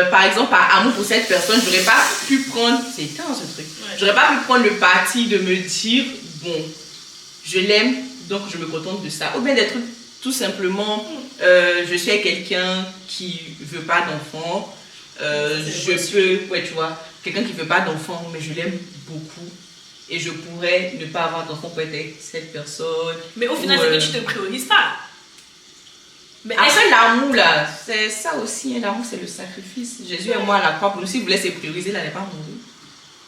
par exemple par amour pour cette personne, j'aurais pas pu prendre, c'est éteint ce truc. J'aurais pas pu prendre le parti de me dire bon, je l'aime donc je me contente de ça. Ou bien d'être tout simplement je suis avec quelqu'un qui veut pas d'enfant. Je peux, ouais, tu vois, quelqu'un qui veut pas d'enfant, mais je l'aime beaucoup et je pourrais ne pas avoir d'enfant pour être avec cette personne. Mais au final, c'est que tu te priorises pas. Mais après, l'amour, là, c'est ça aussi, hein, l'amour, c'est le sacrifice. Jésus et moi à la croix, pour nous, si vous voulez se prioriser, là, n'est pas mourir.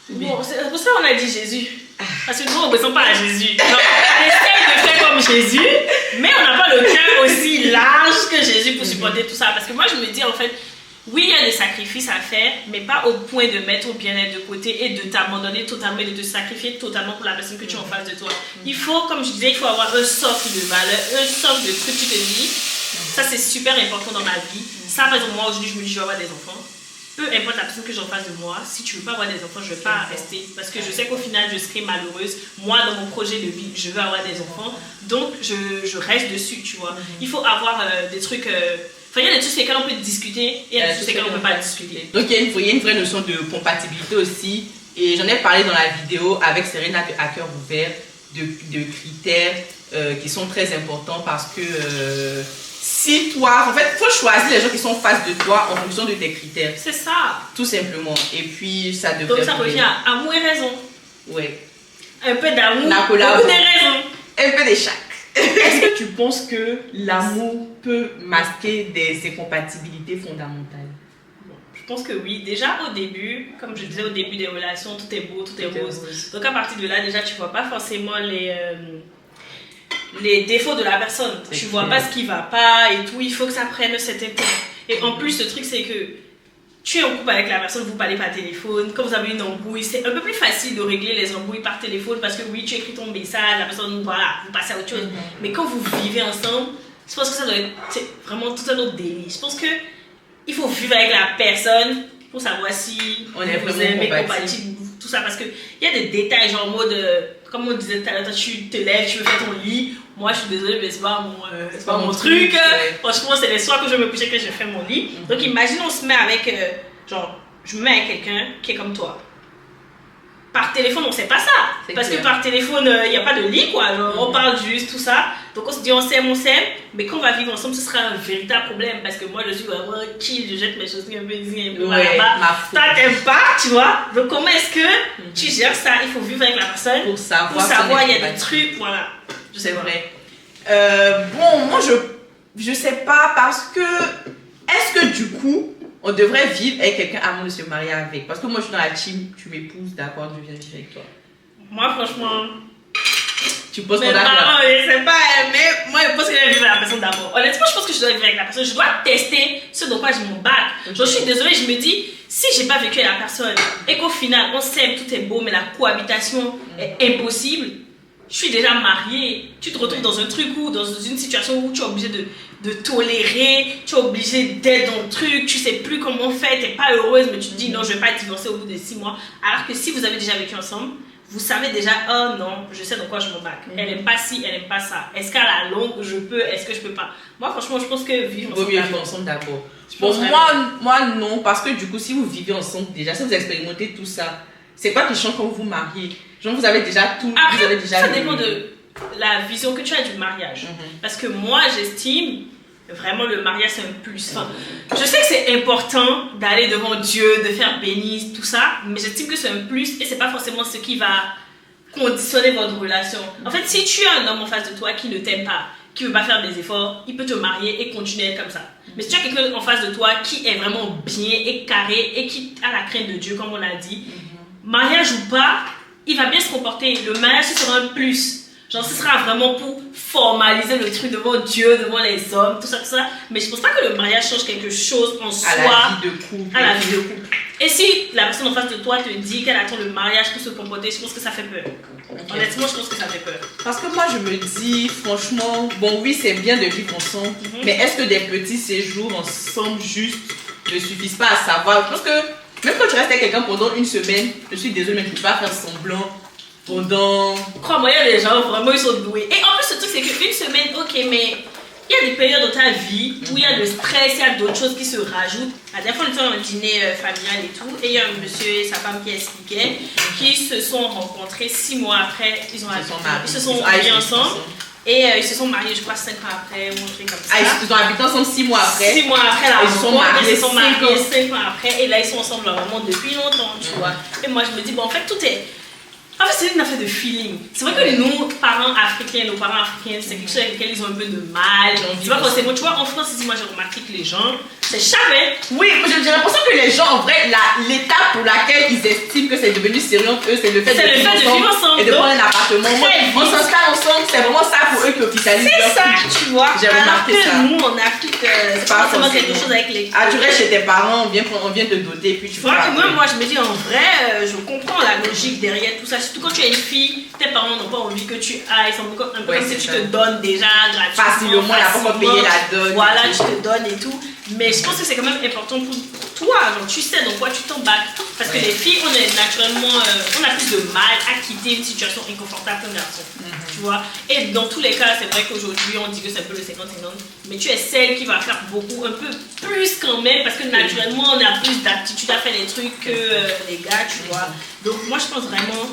Bon, c'est pour ça qu'on a dit Jésus. Parce que nous, on ne ressemble pas à Jésus. Donc, on essaye de faire comme Jésus, mais on n'a pas le cœur aussi large que Jésus pour supporter tout ça. Parce que moi, je me dis, en fait, oui, il y a des sacrifices à faire, mais pas au point de mettre au bien-être de côté et de t'abandonner totalement et de te sacrifier totalement pour la personne que tu as en face de toi. Il faut, comme je disais, il faut avoir un socle de valeur, un socle de trucs que tu te dis. Ça, c'est super important dans ma vie. Ça, par exemple, moi, aujourd'hui, je me dis, je vais avoir des enfants. Peu importe la personne que j'ai en face de moi, si tu veux pas avoir des enfants, je vais pas rester. Parce que je sais qu'au final, je serai malheureuse. Moi, dans mon projet de vie, je veux avoir des enfants. Donc, je reste dessus, tu vois. Il faut avoir des trucs... Enfin, il y a des trucs sur lesquels on peut discuter et il y a des trucs sur lesquels on ne peut pas discuter. Donc, il y a une vraie notion de compatibilité aussi. Et j'en ai parlé dans la vidéo avec Serena de À cœur ouvert de critères qui sont très importants parce que si toi, en fait, il faut choisir les gens qui sont en face de toi en fonction de tes critères. C'est ça. Tout simplement. Et puis, ça devrait... Donc, ça revient à amour et raison. Ouais. Un peu d'amour, beaucoup de raison. Un peu de chaque. Est-ce que tu penses que l'amour peut masquer des incompatibilités fondamentales? Je pense que oui. Déjà au début, comme je disais au début des relations, tout est beau, tout est rose. Donc à partir de là, déjà tu vois pas forcément les défauts de la personne. Tu vois pas ce qui va pas et tout. Il faut que ça prenne un certain temps. Et en plus, le truc c'est que tu es en couple avec la personne, vous parlez par téléphone. Quand vous avez une embrouille, c'est un peu plus facile de régler les embrouilles par téléphone parce que oui, tu écris ton message, la personne, voilà, vous passez à autre chose. Mais quand vous vivez ensemble, je pense que ça doit être vraiment tout un autre délire. Je pense que il faut vivre avec la personne pour savoir si on est vous aimez compatible, tout ça. Parce qu'il y a des détails, genre en mode, comme on disait tout à l'heure, tu te lèves, tu veux faire ton lit. Moi, je suis désolée, mais c'est pas mon truc. Franchement, c'est les soirs que je me couche que je fais mon lit. Donc, imagine, on se met avec, genre, je me mets avec quelqu'un qui est comme toi. Par téléphone, on sait pas ça. Parce que par téléphone, il n'y a pas de lit, quoi. Genre, on parle juste, tout ça. Donc, on se dit, on s'aime. Mais quand on va vivre ensemble, ce sera un véritable problème. Parce que moi, je suis vraiment chill, je jette mes choses un peu ici, un peu là-bas. Toi, t'aimes pas, tu vois. Donc, comment est-ce que tu gères ça? Il faut vivre avec la personne. Pour savoir, il y a des trucs, voilà. C'est vrai. Bon, moi, je sais pas parce que... Est-ce que du coup, on devrait vivre avec quelqu'un avant de se marier avec? Parce que moi, je suis dans la team, tu m'épouses, d'accord, je viens vivre avec toi. Moi, franchement... Tu poses ton accord. Je sais pas, mais moi, je pense que je vais vivre avec la personne d'abord. Honnêtement, je pense que je dois vivre avec la personne. Je dois tester ce dans quoi je m'embarque. Je suis désolée, je me dis, si j'ai pas vécu avec la personne et qu'au final, on s'aime, tout est beau, mais la cohabitation est impossible, je suis déjà mariée, tu te retrouves dans un truc ou dans une situation où tu es obligé de tolérer, tu es obligé d'être dans le truc, tu sais plus comment faire, tu n'es pas heureuse, mais tu te dis non, je vais pas divorcer au bout de 6 mois. Alors que si vous avez déjà vécu ensemble, vous savez déjà, oh non, je sais dans quoi je m'embarque. Elle n'aime pas ci, elle n'aime pas ça. Est-ce qu'à la longue, je peux, est-ce que je peux pas? Moi, franchement, je pense que vivre ensemble d'abord. Bon, moi, non, parce que du coup, si vous vivez ensemble déjà, si vous expérimentez tout ça, c'est quoi qui change quand vous vous mariez? Genre, vous avez déjà tout, après, vous avez déjà... Ça dépend de... la vision que tu as du mariage. Parce que moi, j'estime vraiment le mariage, c'est un plus. Enfin, je sais que c'est important d'aller devant Dieu, de faire bénir, tout ça, mais j'estime que c'est un plus et c'est pas forcément ce qui va conditionner votre relation. En fait, si tu as un homme en face de toi qui ne t'aime pas, qui ne veut pas faire des efforts, il peut te marier et continuer à être comme ça. Mais si tu as quelqu'un en face de toi qui est vraiment bien et carré et qui a la crainte de Dieu, comme on l'a dit, mariage ou pas, il va bien se comporter. Le mariage, ce sera un plus. Genre, ce sera vraiment pour formaliser le truc devant Dieu, devant les hommes, tout ça, tout ça. Mais je pense pas que le mariage change quelque chose en soi. À la vie de couple. À la vie de couple. Et si la personne en face de toi te dit qu'elle attend le mariage pour se comporter, je pense que ça fait peur. Okay. Honnêtement, je pense que ça fait peur. Parce que moi, je me dis, franchement, bon, oui, c'est bien de vivre ensemble, mais est-ce que des petits séjours ensemble juste ne suffisent pas à savoir? Je pense que même quand tu restes avec quelqu'un pendant une semaine, je suis désolée, mais je ne peux pas faire semblant pendant... Crois-moi, il y a des gens, vraiment, ils sont doués. Et en plus, le truc, c'est qu'une semaine, ok, mais il y a des périodes dans ta vie où il y a le stress, il y a d'autres choses qui se rajoutent. La dernière fois, on était dans un dîner familial et tout, et il y a un monsieur et sa femme qui expliquaient qu'ils se sont rencontrés 6 mois après, ils se sont mariés ensemble. Et ils se sont mariés, je crois, 5 ans après, ou un truc comme ça. Ah, ils ont habité ensemble 6 mois après. 6 mois après la rencontre, ils se sont mariés 5 ans après, et là, ils sont ensemble vraiment depuis longtemps, tu vois. Et moi, je me dis, bon, en fait, tout est... En fait, c'est une affaire de feeling. C'est vrai que nos parents africains, c'est quelque chose avec lequel ils ont un peu de mal. C'est pas forcément, tu vois, en France, ici, moi, j'ai remarqué que les gens, c'est jamais. Oui, j'ai l'impression que les gens, en vrai, l'étape pour laquelle ils estiment que c'est devenu sérieux entre eux, c'est le fait de vivre ensemble et de prendre un appartement. On s'installe ensemble, c'est vraiment ça pour eux qui officialisent. C'est ça, tu vois. J'ai remarqué ça. Nous, en Afrique, c'est pas forcément quelque chose avec les. Ah, tu restes chez tes parents, on vient te doter, puis tu vois. Moi, je me dis, en vrai, je comprends la logique derrière tout ça. Surtout quand tu es une fille, tes parents n'ont pas envie que tu ailles. C'est un peu comme si tu te donnes déjà gratuitement. Facilement, il n'y a pas encore payé la dot. Voilà, tu te donnes et tout. Mais je pense que c'est quand même important pour toi. Genre, tu sais dans quoi tu t'embarques. Parce que les filles, on est naturellement, on a plus de mal à quitter une situation inconfortable qu'un garçon. Tu vois. Et dans tous les cas, c'est vrai qu'aujourd'hui, on dit que c'est un peu le 50-50. Mais tu es celle qui va faire beaucoup, un peu plus quand même. Parce que naturellement, on a plus d'aptitude à faire les trucs que les gars, tu vois. Donc, moi, je pense vraiment.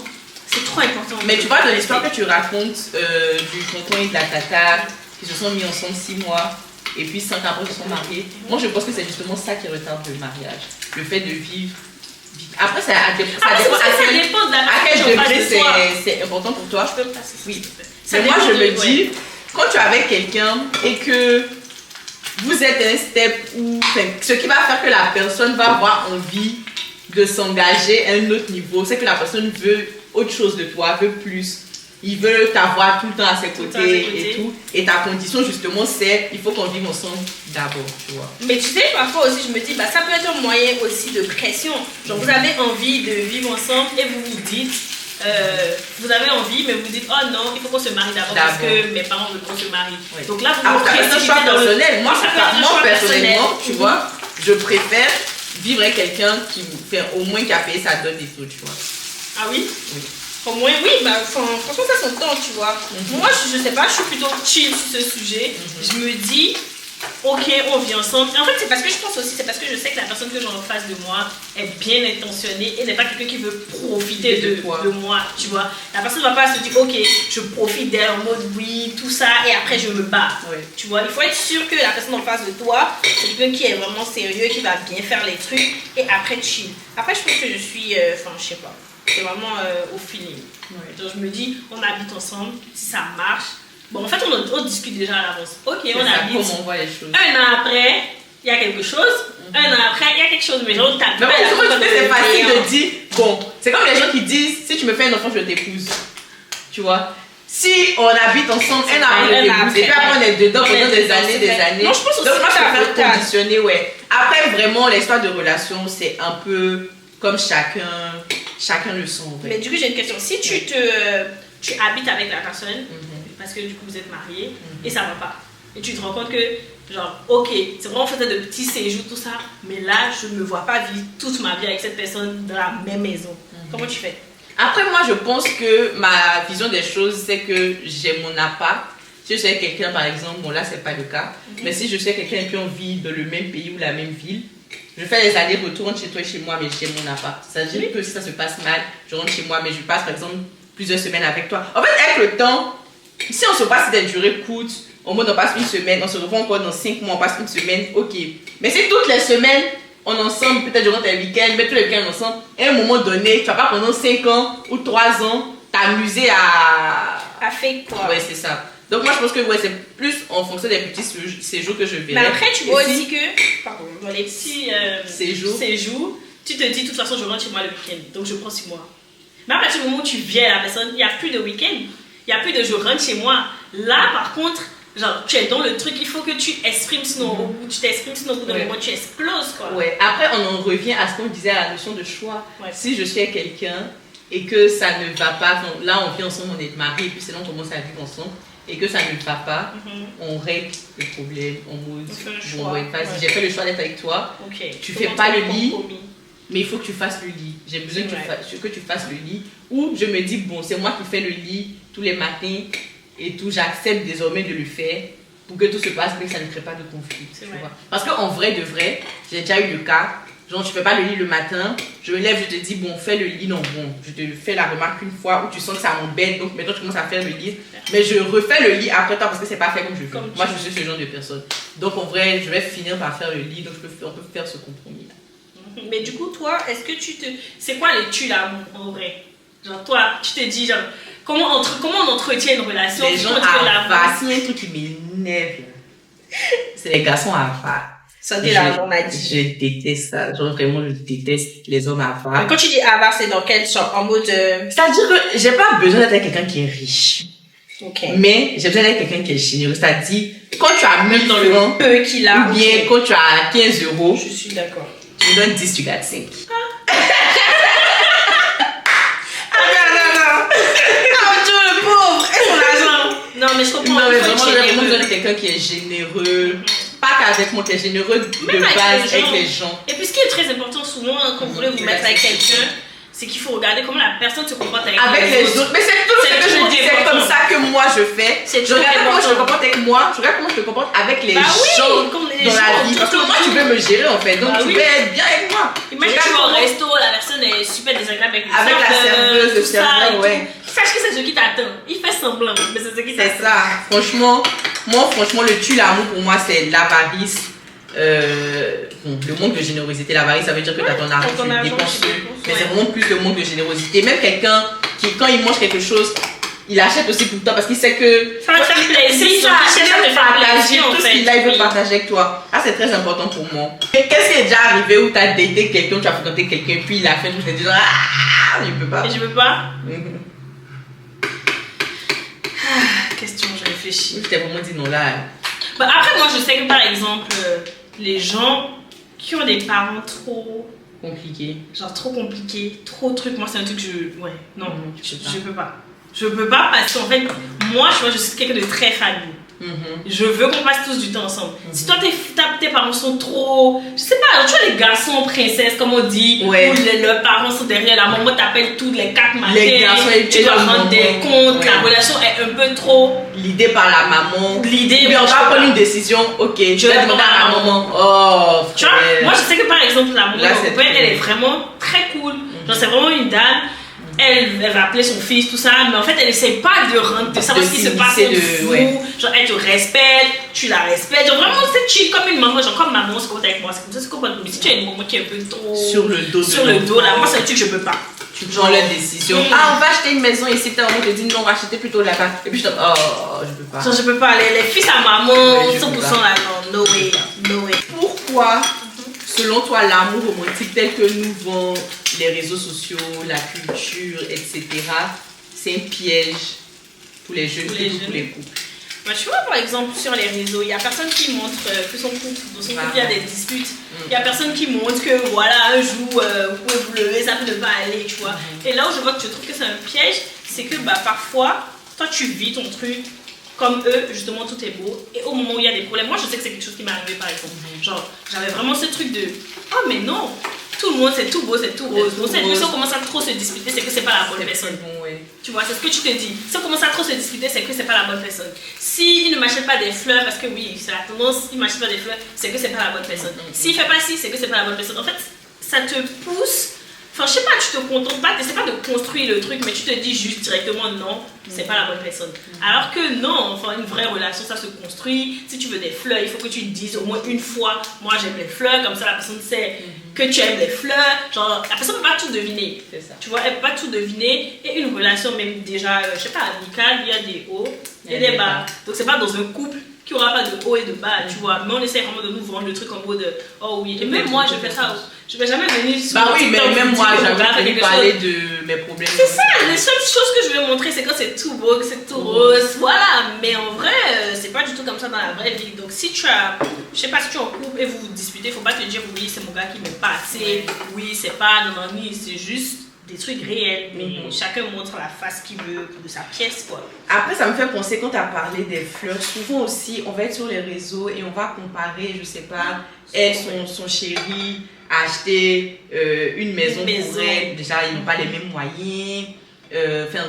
C'est trop important. Mais tu vois, dans l'histoire que tu racontes du tonton et de la tata qui se sont mis ensemble 6 mois et puis 5 ans après se sont mariés, moi je pense que c'est justement ça qui retarde le mariage. Le fait de vivre. Après, ça dépend à quel degré c'est important pour toi. Je peux me passer. Oui. Mais moi je me dis, quand tu es avec quelqu'un et que vous êtes à un step où ce qui va faire que la personne va avoir envie de s'engager à un autre niveau, c'est que la personne veut autre chose de toi, veut plus. Il veut t'avoir tout le temps à ses côtés et tout. Et ta condition, justement, c'est il faut qu'on vive ensemble d'abord, tu vois. Mais tu sais, parfois aussi, je me dis, ça peut être un moyen aussi de pression. Genre, vous avez envie de vivre ensemble et vous vous dites, vous avez envie, mais vous dites, oh non, il faut qu'on se marie d'abord parce que mes parents veulent qu'on se marie. Oui. Donc là, vous vous précipitez. C'est un choix personnel. Moi, personnellement, tu vois, je préfère vivre avec quelqu'un qui fait au moins qui a payé sa dot et tout, tu vois. Ah oui? Oui. Au moins, oui, franchement, ça s'entend, tu vois. Moi, je sais pas, je suis plutôt chill sur ce sujet. Je me dis, ok, on vit ensemble. Et en fait, c'est parce que je pense aussi, c'est parce que je sais que la personne que j'ai en face de moi est bien intentionnée et n'est pas quelqu'un qui veut profiter de moi, tu vois. La personne ne va pas se dire, ok, je profite d'elle en mode oui, tout ça, et après je me bats. Oui. Tu vois, il faut être sûr que la personne en face de toi, c'est quelqu'un qui est vraiment sérieux, qui va bien faire les trucs, et après chill. Après, je pense que je suis, je sais pas. C'est vraiment au feeling. Ouais. Donc je me dis, on habite ensemble, si ça marche. Bon, en fait, on discute déjà à l'avance. Ok, on habite. Comment on voit les choses. 1 an après, il y a quelque chose. 1 an après, il y a quelque chose. Mais genre, t'as pas c'est facile de dire, bon, c'est comme les gens qui disent, si tu me fais un enfant, je t'épouse. Tu vois. Si on habite ensemble, 1 an après, et puis après on est dedans pendant des années. Non, je pense aussi donc moi, je préfère conditionner, ouais. Après, vraiment, l'histoire de relation, c'est un peu comme chacun le sent. Mais du coup, j'ai une question. Si tu habites avec la personne, parce que du coup, vous êtes mariés, et ça va pas, et tu te rends compte que, genre, ok, c'est vraiment fait de petits séjours, tout ça, mais là, je ne me vois pas vivre toute ma vie avec cette personne dans la même maison. Comment tu fais? Après, moi, je pense que ma vision des choses, c'est que j'ai mon appart. Si je suis avec quelqu'un, par exemple, bon là, c'est pas le cas, mais si je suis avec quelqu'un qui vit dans le même pays ou la même ville, je fais les allers-retours entre chez toi et chez moi, mais j'ai mon appart. Ça veut dire que si ça se passe mal, je rentre chez moi, mais je passe par exemple plusieurs semaines avec toi. En fait, avec le temps, Si on se passe des durées courtes, au moins on passe une semaine, on se revoit encore dans 5 mois, on passe une semaine, ok. Mais si toutes les semaines, on est ensemble, peut-être durant tes week-ends, mais tous les week-ends ensemble, à un moment donné, tu vas pas pendant 5 ans ou 3 ans t'amuser à... À faire quoi? Ouais, c'est ça. Donc moi je pense que ouais, c'est plus en fonction des petits séjours que je verrai. Mais après tu vois aussi que, pardon, dans les petits séjours, tu te dis de toute façon je rentre chez moi le week-end, donc je prends 6 mois. Mais à partir du moment où tu viens à la personne, il n'y a plus de week-end, il n'y a plus de je rentre chez moi. Là par contre, genre tu es dans le truc, il faut que tu exprimes sinon au bout, tu t'exprimes sinon au bout d'un moment tu exploses quoi. Ouais, après on en revient à ce qu'on disait à la notion de choix. Ouais. Si je suis avec quelqu'un et que ça ne va pas, là on vit ensemble, on est mariés et puis c'est là on commence à vivre ensemble. Et que ça ne va pas, on règle le problème en mode bon, ouais, vas-y, j'ai fait le choix d'être avec toi. Tu fais pas le lit, mais il faut que tu fasses le lit. J'ai besoin que tu fasses le lit. Ou je me dis, bon, c'est moi qui fais le lit tous les matins et tout, j'accepte désormais de le faire pour que tout se passe, mais que ça ne crée pas de conflit. Tu vois. Parce qu'en vrai de vrai, j'ai déjà eu le cas. Genre, tu fais pas le lit le matin, je me lève, je te dis, bon, fais le lit, non, bon, je te fais la remarque une fois où tu sens que ça m'embête, donc maintenant tu commences à faire le lit, mais je refais le lit après toi parce que c'est pas fait comme je veux. Moi, je suis ce genre de personne. Donc, en vrai, je vais finir par faire le lit, donc on peut faire ce compromis-là. Mais du coup, toi, est-ce que tu te. C'est quoi les tu là, en vrai? Genre, toi, tu te dis, genre, comment on entretient une relation? Les gens avares, s'il y a un truc qui m'énerve, c'est les garçons avares. Ça dit là, on a dit. Je déteste ça. Genre vraiment, je déteste les hommes avares. Quand tu dis avare, c'est dans quel sens? En mode. C'est-à-dire que j'ai pas besoin d'être avec quelqu'un qui est riche. Ok. Mais j'ai besoin d'être quelqu'un qui est généreux. C'est-à-dire, quand tu as 1000 dans le peu qu'il a. Ou bien quand tu as 15 euros. Je suis d'accord. Tu me donnes 10, tu gardes 5. Non, mais je comprends. Non, mais vraiment, j'ai besoin de quelqu'un qui est généreux. Pas qu'avec moi, qui est généreux de base avec les gens. Et puis, ce qui est très important souvent, quand vous voulez vous mettre avec quelqu'un, c'est qu'il faut regarder comment la personne se comporte avec les autres. Mais c'est tout ce que je dis, c'est comme ça que moi je fais. Je regarde comment je me comporte avec moi, je regarde comment je me comporte avec les gens dans la vie. Parce que moi, tu veux me gérer en fait, donc tu veux être bien avec moi. Imagine tu vas au resto, la personne est super désagréable avec la serveuse, le serveur, ouais. Sache que c'est ce qui t'attend. Il fait semblant, mais c'est ce qui t'attend. C'est ça. Franchement, le tue l'amour pour moi, c'est l'avarice. Le manque de générosité. L'avarice, ça veut dire que tu as ton argent, tu le dépenses. Mais c'est vraiment plus le manque de générosité. Même quelqu'un qui, quand il mange quelque chose, il achète aussi pour toi parce qu'il sait que. Ça va te faire plaisir. Il veut partager tout ce qu'il a, il veut partager avec toi. Ah, c'est très important pour moi. Qu'est-ce qui est déjà arrivé où tu as daté quelqu'un, tu as fréquenté quelqu'un, puis il a fait tout, tu te dis, ah, je peux pas. Et je peux pas. Question, je réfléchis. Je t'ai vraiment dit non là. Bah, après, moi, je sais que par exemple, les gens qui ont des parents trop compliqués, genre trop compliqués, trop trucs, moi, c'est un truc que je peux pas. Je peux pas parce qu'en fait, moi, je suis quelqu'un de très famille. Je veux qu'on passe tous du temps ensemble. Si toi tes parents sont trop, je sais pas, tu vois les garçons princesses comme on dit, où leurs parents sont derrière, la maman t'appelle tous les 4 matins, tu dois rendre des comptes, la relation est un peu trop l'idée par la maman. Mais on va prendre une décision, ok, je vais demander à ma maman. Oh, tu vois, moi je sais que par exemple la maman de mon père, elle est vraiment très cool. Genre c'est vraiment une dame. Elle va appeler son fils, tout ça, mais en fait, elle essaie pas de rentrer, de savoir ce qui se passe en dessous. Genre, elle te respecte, tu la respectes. Genre, vraiment, c'est chill comme une maman. Genre, comme maman, c'est comme avec moi, c'est comme ça, c'est comme mais si tu as une maman qui est un peu trop. Sur le dos là, moi, c'est un truc que je peux pas. Tu prends la décision. Ah, on va acheter une maison ici, t'as envie de dire non, on va acheter plutôt là-bas. Et puis je dis, oh, je peux pas. Genre, je peux pas. Les fils à maman, 100% là, non, no way. Pourquoi, selon toi, l'amour romantique tel que nous vendent les réseaux sociaux, la culture, etc., c'est un piège pour les jeunes et pour les couples? Bah, tu vois, par exemple, sur les réseaux, il n'y a personne qui montre que son couple, dans son couple, il y a des disputes. Il n'y a personne qui montre que, voilà, un jour, vous pouvez vous lever, ça peut ne pas aller, tu vois. Et là où je vois que je trouve que c'est un piège, c'est que bah, parfois, toi, tu vis ton truc comme eux, justement, tout est beau. Et au moment où il y a des problèmes, moi, je sais que c'est quelque chose qui m'est arrivé, par exemple. Genre, j'avais vraiment ce truc de, oh, mais non, tout le monde, c'est tout beau, c'est tout rose. Donc, si on commence à trop se disputer, c'est que c'est pas la bonne personne. Tu vois, c'est ce que tu te dis. Si on commence à trop se disputer, c'est que c'est pas la bonne personne. S'il ne m'achète pas des fleurs, parce que oui, c'est la tendance, il ne m'achète pas des fleurs, c'est que c'est pas la bonne personne. S'il fait pas ci, c'est que c'est pas la bonne personne. En fait, ça te pousse Enfin, je sais pas, tu te contentes pas, t'essaies pas de construire le truc, mais tu te dis juste directement non, c'est pas la bonne personne. Alors que non, enfin, une vraie relation, ça se construit. Si tu veux des fleurs, il faut que tu te dises au moins une fois, moi j'aime les fleurs, comme ça la personne sait que tu aimes les fleurs. Genre, la personne peut pas tout deviner. C'est ça. Tu vois, elle peut pas tout deviner. Et une relation, même déjà, je sais pas, amicale, il y a des hauts et des bas. Donc, c'est pas dans un couple qu'il n'y aura pas de haut et de bas, tu vois. Mais on essaie vraiment de nous vendre le truc en mode oh oui. Et même moi, je fais ça. Je vais jamais venir sur bah oui, mais même moi, j'avais envie de parler chose. De mes problèmes. C'est ça, les seules choses que je vais montrer, c'est quand c'est tout beau, que c'est tout rose, voilà. Mais en vrai, c'est pas du tout comme ça dans la vraie vie. Donc si tu as, je sais pas, si tu es en couple et vous vous disputez, faut pas te dire oui, c'est mon gars qui m'aime pas assez, oui, c'est pas, non, c'est juste des trucs réels, mais chacun montre la face qu'il veut de sa pièce, quoi. Après, ça me fait penser, quand tu as parlé des fleurs, souvent aussi, on va être sur les réseaux et on va comparer, je sais pas, elle, son chéri a acheté une maison pour elle. Déjà, ils n'ont pas les mêmes moyens. Enfin,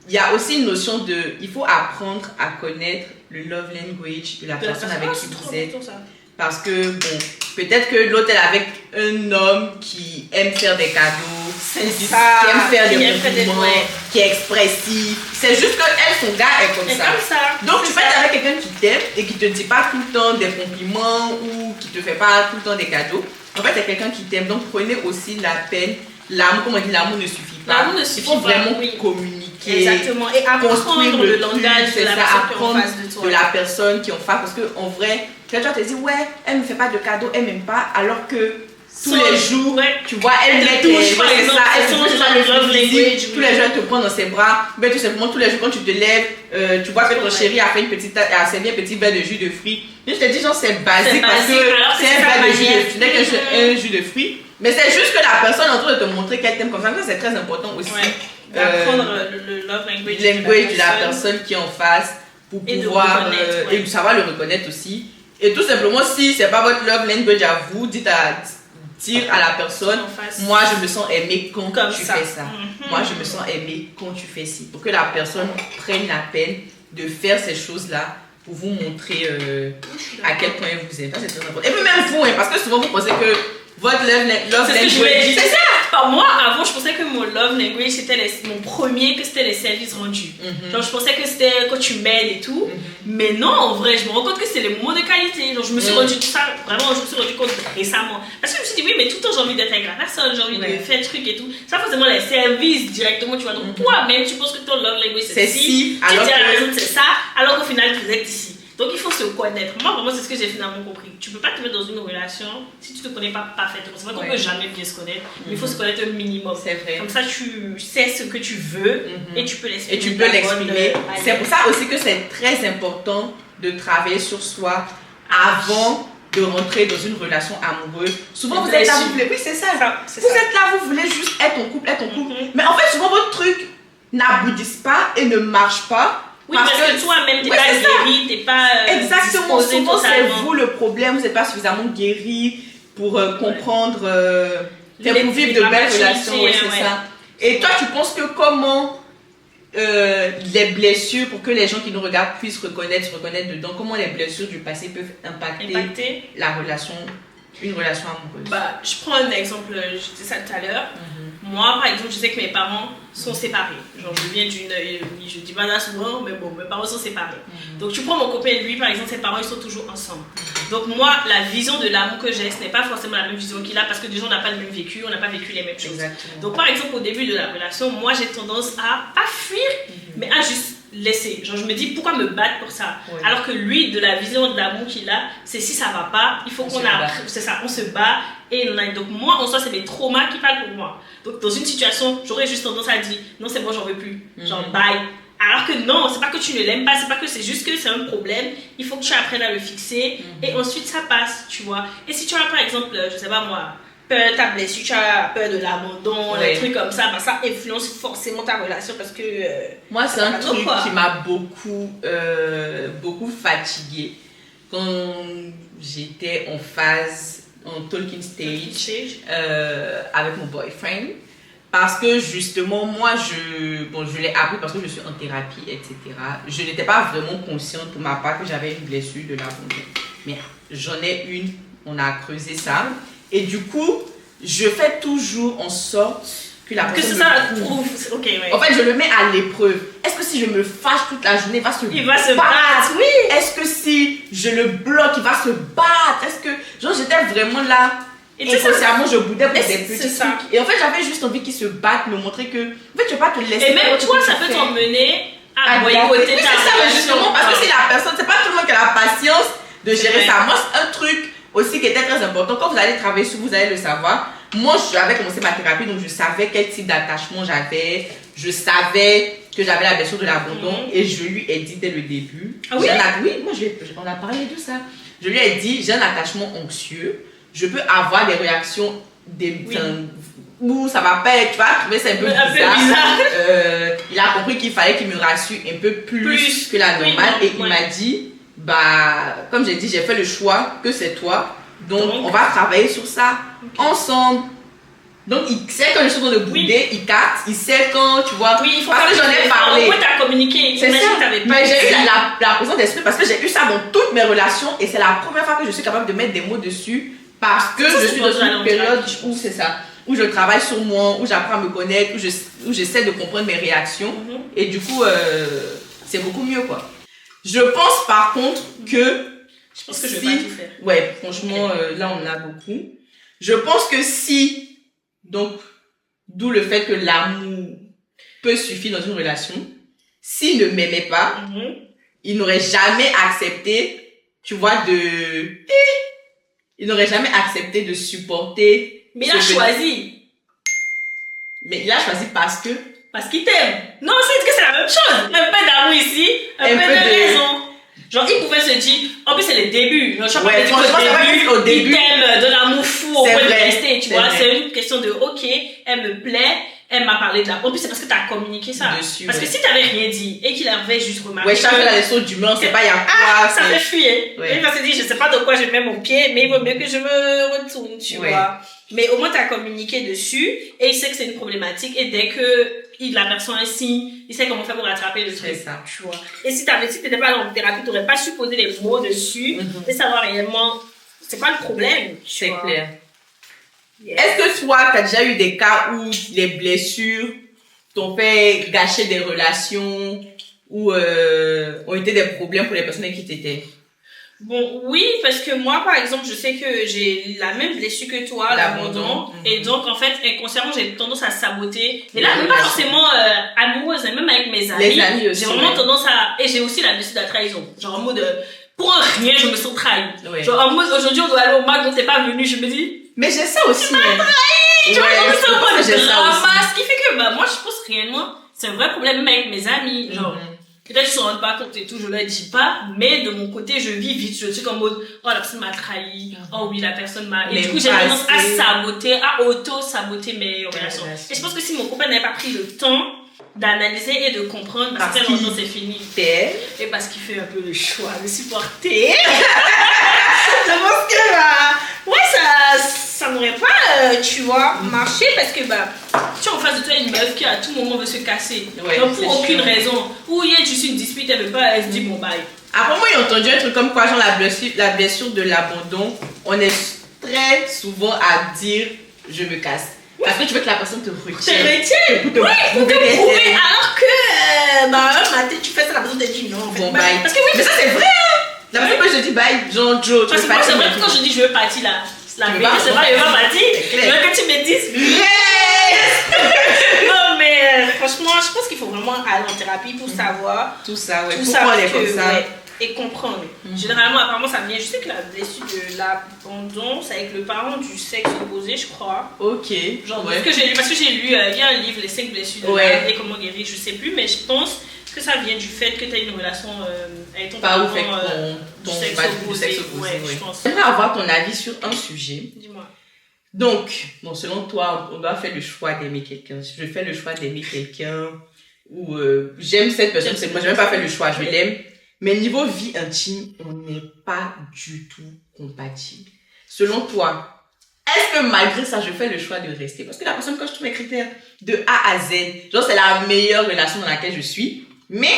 il y a aussi une notion de, il faut apprendre à connaître le love language de la personne avec qui vous êtes. Parce que, bon, peut-être que l'autre, elle est avec un homme qui aime faire des cadeaux, qui aime faire des compliments, qui est expressif. C'est juste que elle, son gars est comme ça. Donc, tu peux être avec quelqu'un qui t'aime et qui te dit pas tout le temps des compliments ou qui te fait pas tout le temps des cadeaux. En fait, c'est quelqu'un qui t'aime. Donc, prenez aussi la peine. L'amour, comme on dit, l'amour ne suffit pas. L'amour ne suffit pas. Il faut vraiment communiquer. Exactement. Et apprendre le langage de la personne qui est en face de toi. De la personne qui est en face. Parce qu'en vrai, tu vas te dire, ouais, elle ne me fait pas de cadeaux, elle m'aime pas. Alors que tous les jours, tu vois, elle met touche, par exemple, elle touche tous les jours, elle te prend dans ses bras. Mais tout simplement, tous les jours, quand tu te lèves, tu vois que ton chéri a fait a servi un petit verre de jus de fruits. Je te dis, genre, c'est basique parce que c'est un verre de jus de fruits. Ce n'est qu'un jus de fruits. Mais c'est juste que la personne est en train de te montrer qu'elle t'aime comme ça. C'est très important aussi. D'apprendre le love language de la personne qui est en face pour pouvoir et savoir le reconnaître aussi. Et tout simplement, si c'est pas votre love language à vous, dire à la personne, moi je me sens aimée quand tu fais ça. Moi je me sens aimée quand tu fais ci. Pour que la personne prenne la peine de faire ces choses-là pour vous montrer à quel point vous êtes. C'est très important. Et puis même vous, parce que souvent vous pensez que votre love language, c'est ça. Enfin, moi, avant, je pensais que mon love language, c'était mon premier, que c'était les services rendus. Genre, je pensais que c'était quand tu m'aides et tout. Mais non, en vrai, je me rends compte que c'est les moments de qualité. Genre, je me suis rendu tout ça, vraiment, je me suis rendu compte récemment. Parce que je me suis dit, oui, mais tout le temps, j'ai envie d'être avec la personne, j'ai envie de faire truc et tout. Ça, forcément, les services directement, tu vois. Donc, toi-même, tu penses que ton love language, c'est ci. Tu dis à la personne, c'est ça, alors qu'au final, vous êtes ici. Donc il faut se connaître. Moi, vraiment, c'est ce que j'ai finalement compris. Tu peux pas te mettre dans une relation si tu te connais pas parfaitement. C'est vrai qu'on peut jamais bien se connaître, mais il faut se connaître un minimum. C'est vrai. Comme ça, tu sais ce que tu veux et tu peux l'exprimer. Et tu peux l'exprimer. C'est pour ça aussi que c'est très important de travailler sur soi avant de rentrer dans une relation amoureuse. Souvent, vous êtes là, vous voulez. Oui, c'est ça. Vous êtes là, vous voulez juste être en couple, Mais en fait, souvent, votre truc n'aboutisse pas et ne marche pas. Oui, parce que toi-même, t'es pas guéri, t'es pas exactement, souvent c'est vous le problème, vous n'êtes pas suffisamment guéri pour comprendre, pour vivre de belles relations, c'est ça. Et toi, tu penses que comment les blessures, pour que les gens qui nous regardent puissent se reconnaître dedans, comment les blessures du passé peuvent impacter la relation, une relation amoureuse? Bah, je prends un exemple, je disais ça tout à l'heure. Moi, par exemple, je sais que mes parents sont séparés. Genre, je viens d'une... Je dis pas là souvent, mais bon, mes parents sont séparés. Donc, tu prends mon copain, lui, par exemple, ses parents, ils sont toujours ensemble. Donc, moi, la vision de l'amour que j'ai, ce n'est pas forcément la même vision qu'il a parce que déjà, on n'a pas le même vécu, on n'a pas vécu les mêmes choses. Exactement. Donc, par exemple, au début de la relation, moi, j'ai tendance à pas fuir, mais à juste laisser. Genre, je me dis, pourquoi me battre pour ça? Alors que lui, de la vision de l'amour qu'il a, c'est si ça va pas, il faut qu'on apprenne. C'est ça, on se bat. Et donc moi, en soi, c'est mes traumas qui parlent pour moi. Donc dans une situation, j'aurais juste tendance à dire, non, c'est bon, j'en veux plus. Genre, bye. Alors que non, c'est pas que tu ne l'aimes pas, c'est pas que c'est juste que c'est un problème. Il faut que tu apprennes à le fixer. Et ensuite, ça passe, tu vois. Et si tu as, par exemple, je sais pas moi, peur de ta blessure, tu as peur de l'abandon, des trucs comme ça, bah, ça influence forcément ta relation parce que... moi, c'est un truc qui m'a beaucoup fatiguée. Quand j'étais en phase, en talking stage avec mon boyfriend. Parce que justement, moi, je l'ai appris parce que je suis en thérapie, etc. Je n'étais pas vraiment consciente pour ma part que j'avais une blessure de l'abandon. Mais j'en ai une, on a creusé ça. Et du coup, je fais toujours en sorte que la personne ça prouve. Ok, ouais. En fait, je le mets à l'épreuve. Est-ce que si je me fâche toute la journée, il va se battre, oui. Est-ce que si je le bloque, il va se battre? Est-ce que, genre, j'étais vraiment là. Et inconsciemment, je boudais pour des petits trucs. Et en fait, j'avais juste envie qu'il se batte, me montrer que, en fait, tu vas pas te laisser. Et même toi, ça peut t'emmener à boycotter ta relation. C'est ça, justement, parce que c'est la personne, c'est pas tout le monde qui a la patience de gérer ça. Moi, c'est un truc aussi qui était très important. Quand vous allez travailler sur vous allez le savoir. Moi, j'avais commencé ma thérapie, donc je savais quel type d'attachement j'avais. Je savais que j'avais la blessure de l'abandon et je lui ai dit dès le début. Ah oui? Oui, moi, on a parlé de ça. Je lui ai dit, j'ai un attachement anxieux. Je peux avoir des réactions où ça va pas être, tu vas trouver ça un peu bizarre. Il a compris qu'il fallait qu'il me rassure un peu plus que la normale et il m'a dit, comme j'ai dit, j'ai fait le choix que c'est toi. Donc, on va travailler sur ça ensemble. Donc, il sait quand je suis dans le boudet, il capte, il sait quand, tu vois. Oui, il faut parce que j'en ai parlé. Pourquoi t'as communiqué? C'est ça. Mais j'ai eu la présence d'esprit parce que j'ai eu ça dans toutes mes relations et c'est la première fois que je suis capable de mettre des mots dessus parce que je suis dans une période où c'est ça, où je travaille sur moi, où j'apprends à me connaître, où j'essaie de comprendre mes réactions et du coup, c'est beaucoup mieux, quoi. Je pense par contre que je pense que je vais pas tout faire. Ouais, franchement, là, on a beaucoup. Je pense que si, donc, d'où le fait que l'amour peut suffire dans une relation, s'il ne m'aimait pas, il n'aurait jamais accepté, tu vois, il n'aurait jamais accepté de supporter. Mais il a choisi. Mais il a choisi parce qu'il t'aime. Non, c'est la même chose. Un peu d'amour ici, un peu de raison. Genre, il pouvait se dire, en plus, c'est le début. Genre, chaque fois au début, il t'aime de l'amour fou au point de rester, tu vois. C'est une question de, ok, elle me plaît, elle m'a parlé de la. En plus, c'est parce que t'as communiqué ça. Dessus, parce que si t'avais rien dit et qu'il avait juste remarqué. Ouais, chaque la leçon d'humeur, c'est pas, il y a quoi. Ça fait fuir. Il va se dire, je sais pas de quoi je mets mon pied, mais il vaut mieux que je me retourne, tu vois. Mais au moins, t'as communiqué dessus et il sait que c'est une problématique et dès que la personne est signe, il sait comment faire pour rattraper le truc. Ça. Tu vois. Et si t'étais pas en thérapie, t'aurais pas su poser les mots dessus et savoir réellement, c'est pas le problème. C'est clair. Yes. Est-ce que toi, t'as déjà eu des cas où les blessures t'ont fait gâcher des relations ou ont été des problèmes pour les personnes avec qui t'étais? Bon, oui, parce que moi, par exemple, je sais que j'ai la même blessure que toi, l'abandon. Et donc, en fait, inconsciemment, j'ai tendance à saboter. Et là, même pas forcément amoureuse, mais même avec mes amis. Les amis aussi. J'ai vraiment tendance à... Et j'ai aussi la blessure de la trahison. Genre, en mode... Pour un rien, je me sens trahie. Ouais. Genre, en mode, aujourd'hui, on doit aller au Mac, donc t'es pas venu. Je me dis... Mais j'ai ça aussi. Tu m'as trahi! Tu vois, je me sens en mode drama. Ce qui fait que, moi, je pense réellement, c'est un vrai problème même avec mes amis. Genre... Peut-être qu'ils ne se rendent pas compte et tout, je ne leur dis pas, mais de mon côté, je vis vite. Je suis comme mode, oh, la personne m'a trahi, oh oui, la personne m'a. Et du coup, j'ai tendance à saboter, à auto-saboter mes relations. Et je pense que si mon copain n'avait pas pris le temps d'analyser et de comprendre, parce que longtemps c'est fini. Et parce qu'il fait un peu le choix de supporter. Je pense que, ouais, ça n'aurait pas, tu vois, marché parce que, tu es en face de toi une meuf qui à tout moment veut se casser. Ouais, donc pour aucune raison. Ou il y a juste une dispute, elle veut pas, elle se dit bon bye. Après moi j'ai entendu un truc comme quoi, genre la blessure de l'abandon, on est très souvent à dire je me casse. Parce que tu veux que la personne te retienne. Pour te prouver. Alors que, tu fais ça, la personne te dit non. En fait, bon bye. Parce que oui, mais ça c'est vrai hein. La personne que je dis bye, genre Joe, tu veux partir. C'est vrai que quand je dis je veux partir là. La vérité, c'est vrai, je veux partir. Je veux que tu me dises. Non, mais franchement, je pense qu'il faut vraiment aller en thérapie pour savoir. Tout ça, ouais. Pourquoi on est comme ça. Ouais, et comprendre. Généralement, apparemment, ça vient. Je sais que la blessure de l'abandon, c'est avec le parent du sexe opposé, je crois. Ok. Genre, parce que j'ai lu, il y a un livre, Les 5 blessures de l'âme et comment guérir, je sais plus, mais je pense que ça vient du fait que tu as une relation avec ton parent du sexe opposé. Ouais, je pense. J'aimerais avoir ton avis sur un sujet. Dis-moi. Donc, bon, selon toi, on doit faire le choix d'aimer quelqu'un. Je fais le choix d'aimer quelqu'un ou j'aime cette personne, c'est moi, je n'ai même pas fait le choix, je l'aime. Mais niveau vie intime, on n'est pas du tout compatible. Selon toi, est-ce que malgré ça, je fais le choix de rester? Parce que la personne, quand je trouve mes critères de A à Z, genre c'est la meilleure relation dans laquelle je suis, mais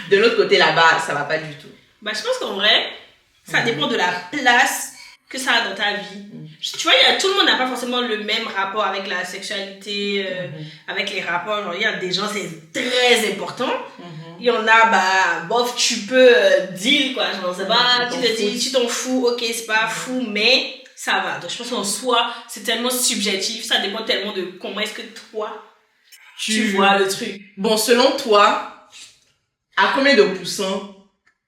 de l'autre côté là-bas, ça va pas du tout. Je pense qu'en vrai, ça dépend de la place que ça a dans ta vie. Tu vois, tout le monde n'a pas forcément le même rapport avec la sexualité, avec les rapports. Genre, il y a des gens, c'est très important. Il y en a, bof, tu peux deal, quoi. Genre, c'est pas, tu te dis, tu t'en fous, ok, c'est pas fou, mais ça va. Donc, je pense qu'en soi, c'est tellement subjectif, ça dépend tellement de comment est-ce que toi, tu vois le truc. Bon, selon toi, à combien de pourcents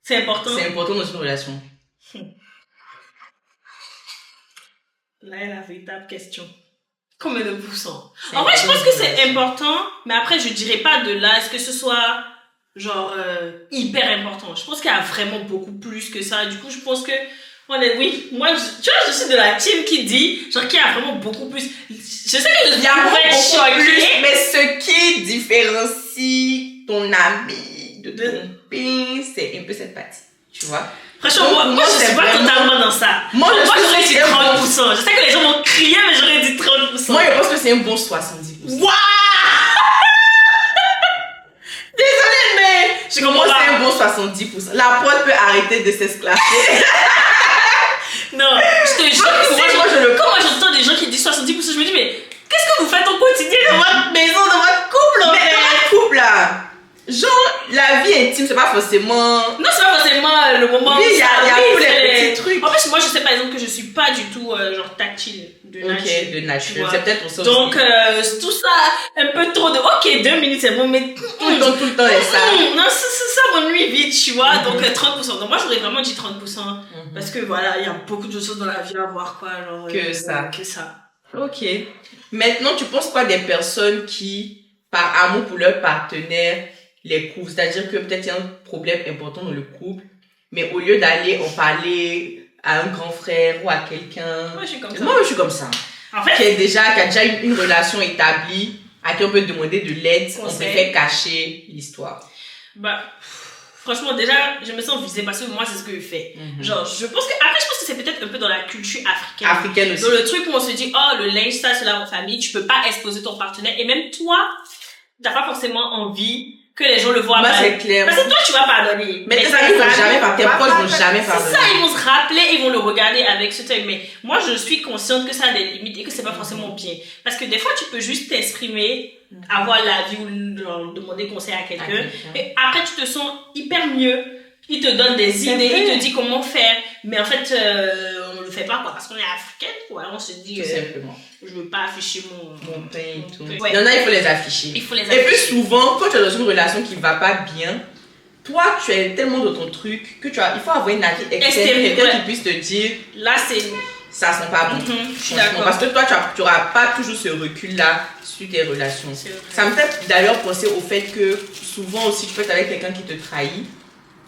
c'est important dans une relation? Là est la véritable question. Combien de pourcents? En vrai, je pense que c'est important, mais après, je dirais pas de là, est-ce que ce soit, genre, hyper important. Je pense qu'il y a vraiment beaucoup plus que ça. Du coup, je pense que, oui, moi, tu vois, je suis de la team qui dit, genre, qu'il y a vraiment beaucoup plus. Je sais que il y a beaucoup plus, mais ce qui différencie ton ami de ton pire, c'est un peu cette partie. Tu vois? Franchement, moi je suis pas totalement dans ça. Moi j'aurais dit 30%. Je sais que les gens vont crier, mais j'aurais dit 30%. Moi, je pense que c'est un bon 70%. Waouh! Désolée, mais je comprends pas. C'est un bon 70%. La prod peut arrêter de s'esclaffer. Non, je te jure. Quand moi j'entends des gens qui disent 70%, je me dis, mais qu'est-ce que vous faites au quotidien dans votre maison, dans votre couple? Mais dans votre couple là. Genre, la vie intime, c'est pas forcément... Non, c'est pas forcément le moment... Oui, il y a tous les petits trucs. En fait, moi, je sais par exemple que je suis pas du tout, genre, tactile de nature. Ok, de nature. C'est peut-être pour ça donc, tout ça, un peu trop de... Ok, 2 minutes, c'est bon, mais... Tout le temps, et ça. Non, ça m'ennuie vite, tu vois. Donc, 30%. Donc, moi, j'aurais vraiment dit 30%. Parce que, voilà, il y a beaucoup de choses dans la vie à voir, quoi. Genre, que ça. Ok. Maintenant, tu penses quoi des personnes qui, par amour pour leur partenaire, les coups, c'est-à-dire que peut-être il y a un problème important dans le couple, mais au lieu d'aller en parler à un grand frère ou à quelqu'un... Moi, je suis comme ça. Moi, je suis comme ça. En fait... Qui a déjà une relation établie, à qui on peut demander de l'aide, on préfère cacher l'histoire. Franchement, déjà, je me sens visée parce que moi, c'est ce que je fais. Genre, je pense que c'est peut-être un peu dans la culture africaine. Africaine aussi. Dans le truc où on se dit, oh, le linge, ça, c'est là en famille, tu peux pas exposer ton partenaire. Et même toi, t'as pas forcément envie que les gens le voient. Moi, c'est clair. Parce que toi, tu vas pardonner. Mais tes amis vont jamais pardonner. Tes proches vont jamais pardonner. C'est ça, ils vont se rappeler, ils vont le regarder avec ce truc. Mais moi, je suis consciente que ça a des limites et que c'est pas forcément bien. Parce que des fois, tu peux juste t'exprimer, avoir l'avis ou genre, demander conseil à quelqu'un. Et après, tu te sens hyper mieux. Il te donne des idées, il te dit comment faire. Mais en fait, on le fait pas, quoi. Parce qu'on est africaine, quoi. On se dit, tout simplement. Je veux pas afficher mon pays et tout. Ouais. Il y en a, il faut les afficher. Et puis souvent, quand tu es dans une relation qui va pas bien, toi, tu es tellement dans ton truc que il faut avoir une avis externe, quelqu'un qui puisse te dire, là, ça sent pas bon. Je suis d'accord. Parce que toi, tu auras pas toujours ce recul-là sur tes relations. Ça me fait d'ailleurs penser au fait que souvent aussi, tu peux être avec quelqu'un qui te trahit.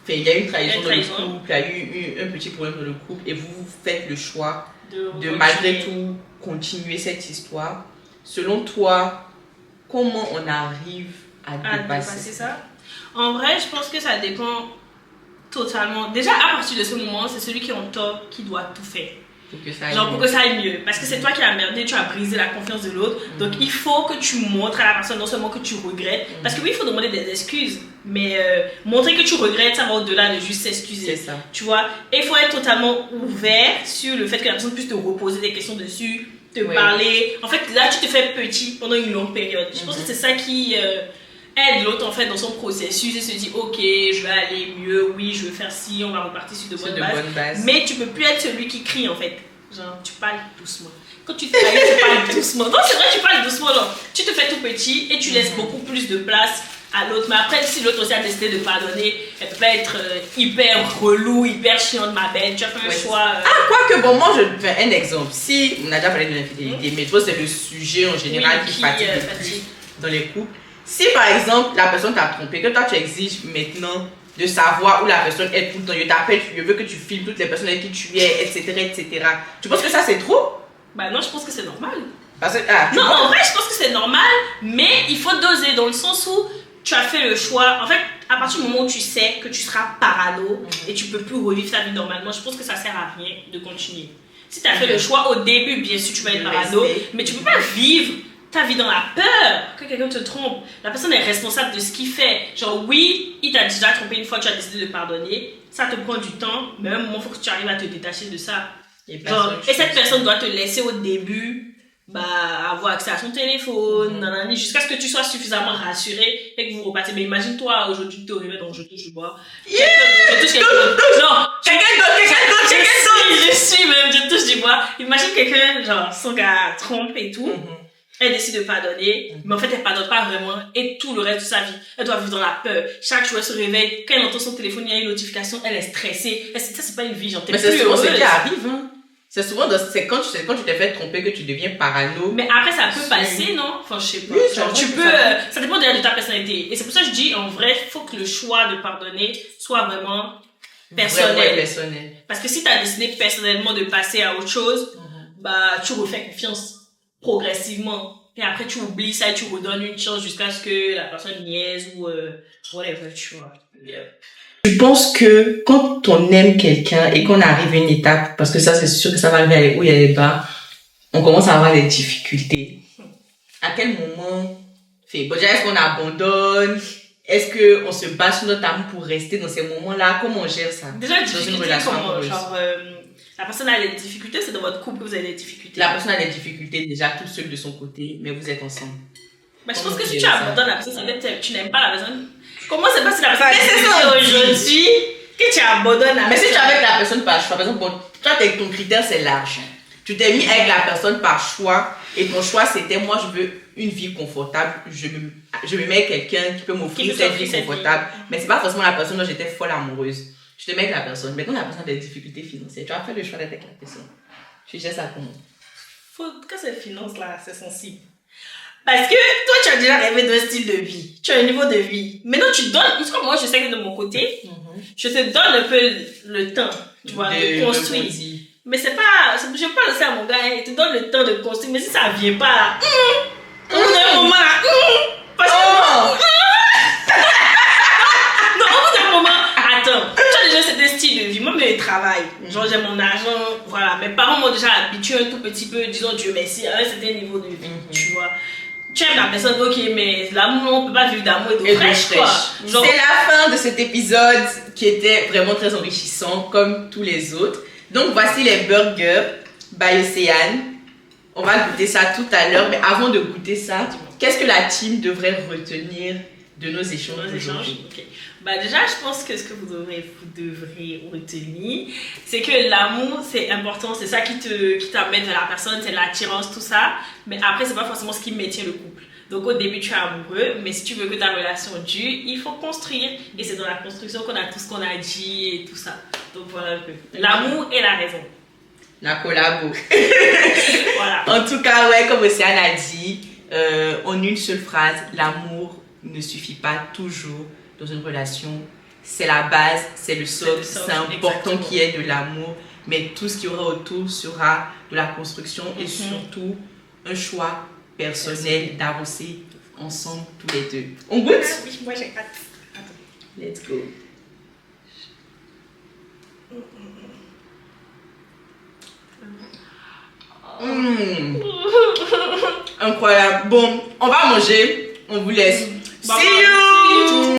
Enfin, il y a eu une trahison dans le couple, il y a eu un petit problème dans le couple et vous faites le choix de malgré tout continuer cette histoire. Selon toi, comment on arrive à dépasser ça? En vrai, je pense que ça dépend totalement. Déjà, à partir de ce moment, c'est celui qui est en tort qui doit tout faire. Pour que ça aille mieux. Parce que c'est toi qui as merdé, tu as brisé la confiance de l'autre. Donc il faut que tu montres à la personne non seulement que tu regrettes, parce que oui, il faut demander des excuses, mais montrer que tu regrettes, ça va au-delà de juste s'excuser. C'est ça. Tu vois, et il faut être totalement ouvert sur le fait que la personne puisse te reposer des questions dessus, te parler. En fait, là, tu te fais petit pendant une longue période. Je pense que c'est ça qui aide l'autre en fait dans son processus et se dit ok, je vais aller mieux, oui, je vais faire ci, on va repartir sur de bonnes bases. Mais tu peux plus être celui qui crie en fait. Genre, tu parles doucement. Quand tu te trahis, tu parles doucement. Non, c'est vrai, tu parles doucement. Genre, tu te fais tout petit et tu laisses beaucoup plus de place à l'autre. Mais après, si l'autre aussi a décidé de pardonner, elle peut être hyper relou, hyper chiante, ma belle. Tu as fait un choix. Quoique, bon, moi, je fais un exemple. Si, on a déjà parlé de l'infidélité, mais toi, c'est le sujet en général qui fatigue le plus dans les couples. Si, par exemple, la personne t'a trompé, que toi, tu exiges maintenant de savoir où la personne est tout le temps, je t'appelle, je veux que tu filmes toutes les personnes avec qui tu es, etc., etc. Tu penses que ça, c'est trop? Bah non, je pense que c'est normal. Parce que, non, en vrai, je pense que c'est normal, mais il faut doser dans le sens où tu as fait le choix. En fait, à partir du moment où tu sais que tu seras parano et tu peux plus revivre ta vie normalement, je pense que ça sert à rien de continuer. Si tu as fait le choix au début, bien sûr, tu vas être parano, mais tu peux pas vivre ta vie dans la peur que quelqu'un te trompe. La personne est responsable de ce qu'il fait. Genre, oui, il t'a déjà trompé une fois, tu as décidé de pardonner. Ça te prend du temps, mais à un moment, il faut que tu arrives à te détacher de ça. Et cette personne doit te laisser au début avoir accès à son téléphone, jusqu'à ce que tu sois suffisamment rassuré et que vous repartez. Mais imagine-toi, aujourd'hui, tu te réveilles dans je touche du bois. Je touche quelqu'un d'autre. Non, je touche du bois. Imagine quelqu'un, genre, son gars trompe et tout. Elle décide de pardonner, mais en fait, elle pardonne pas vraiment, et tout le reste de sa vie, elle doit vivre dans la peur. Chaque jour, elle se réveille, quand elle entend son téléphone, il y a une notification, elle est stressée. Ça, c'est pas une vie, genre, t'es mais plus c'est souvent heureuse. ce qui arrive, hein. C'est souvent, c'est quand tu t'es fait tromper que tu deviens parano. Mais après, ça peut passer, non? Enfin, je sais pas. Oui, genre, tu peux, ça dépend déjà de ta personnalité. Et c'est pour ça que je dis, en vrai, faut que le choix de pardonner soit vraiment personnel. Parce que si t'as décidé personnellement de passer à autre chose, tu refais confiance progressivement. Et après, tu oublies ça et tu redonnes une chance jusqu'à ce que la personne niaise ou whatever, tu vois. Je pense que quand on aime quelqu'un et qu'on arrive à une étape, parce que ça, c'est sûr que ça va arriver à les hauts et à les bas, on commence à avoir des difficultés. À quel moment déjà, est-ce qu'on abandonne? Est-ce qu'on se bat sur notre amour pour rester dans ces moments-là? Comment on gère ça? Déjà, dans une relation amoureuse. La personne a des difficultés, c'est dans votre couple que vous avez des difficultés. La personne a des difficultés déjà toute seule de son côté, mais vous êtes ensemble. Mais je pense que si tu abandonnes la personne, c'est que tu n'aimes pas la personne. Comment c'est pas si la personne a des difficultés aujourd'hui que tu abandonnes la personne? Mais si tu es avec la personne par choix, par exemple, toi, ton critère c'est l'argent. Tu t'es mis avec la personne par choix et ton choix c'était moi je veux une vie confortable, je me mets avec quelqu'un qui peut m'offrir cette vie confortable. Mais c'est pas forcément la personne dont j'étais folle amoureuse. Je te mets avec la personne. Maintenant, la personne a des difficultés financières. Tu as fait le choix d'être avec la personne. Tu gères ça comment? Quand c'est finance là, c'est sensible. Parce que toi, tu as déjà rêvé d'un style de vie. Tu as un niveau de vie. Maintenant, tu donnes. En tout cas, moi, je sais que de mon côté, je te donne un peu le temps, tu vois, de construire. Mais c'est pas. Je ne peux pas laisser à mon gars, il te donne le temps de construire. Mais si ça ne vient pas là, on a un moment là, parce que. Non, au bout d'un moment, attends. Déjà, c'est des styles de vie. Moi, mais je travaille. Genre, j'ai mon argent. Voilà. Mes parents m'ont déjà habitué un tout petit peu, disons Dieu merci, à un certain niveau de vie. Tu vois. Tu aimes la personne, ok, mais l'amour, on ne peut pas vivre d'amour et d'eau fraîche, quoi. Genre... C'est la fin de cet épisode qui était vraiment très enrichissant, comme tous les autres. Donc, voici les burgers by Océane. On va goûter ça tout à l'heure, mais avant de goûter ça, qu'est-ce que la team devrait retenir de nos échanges aujourd'hui? Okay. Déjà, je pense que ce que vous devrez retenir, c'est que l'amour, c'est important, c'est ça qui t'amène vers la personne, c'est l'attirance, tout ça. Mais après, c'est pas forcément ce qui maintient le couple. Donc, au début, tu es amoureux, mais si tu veux que ta relation dure, il faut construire. Et c'est dans la construction qu'on a tout ce qu'on a dit et tout ça. Donc, voilà un peu. L'amour et la raison. La collabo. Voilà. En tout cas, ouais, comme Océane a dit, en une seule phrase, l'amour ne suffit pas toujours dans une relation. C'est la base, c'est le socle, c'est important qu'il y ait de l'amour, mais tout ce qu'il y aura autour sera de la construction et surtout un choix personnel d'avancer ensemble tous les deux. On goûte? Oui, moi j'ai hâte. Let's go. Incroyable. Bon, on va manger. On vous laisse. See you!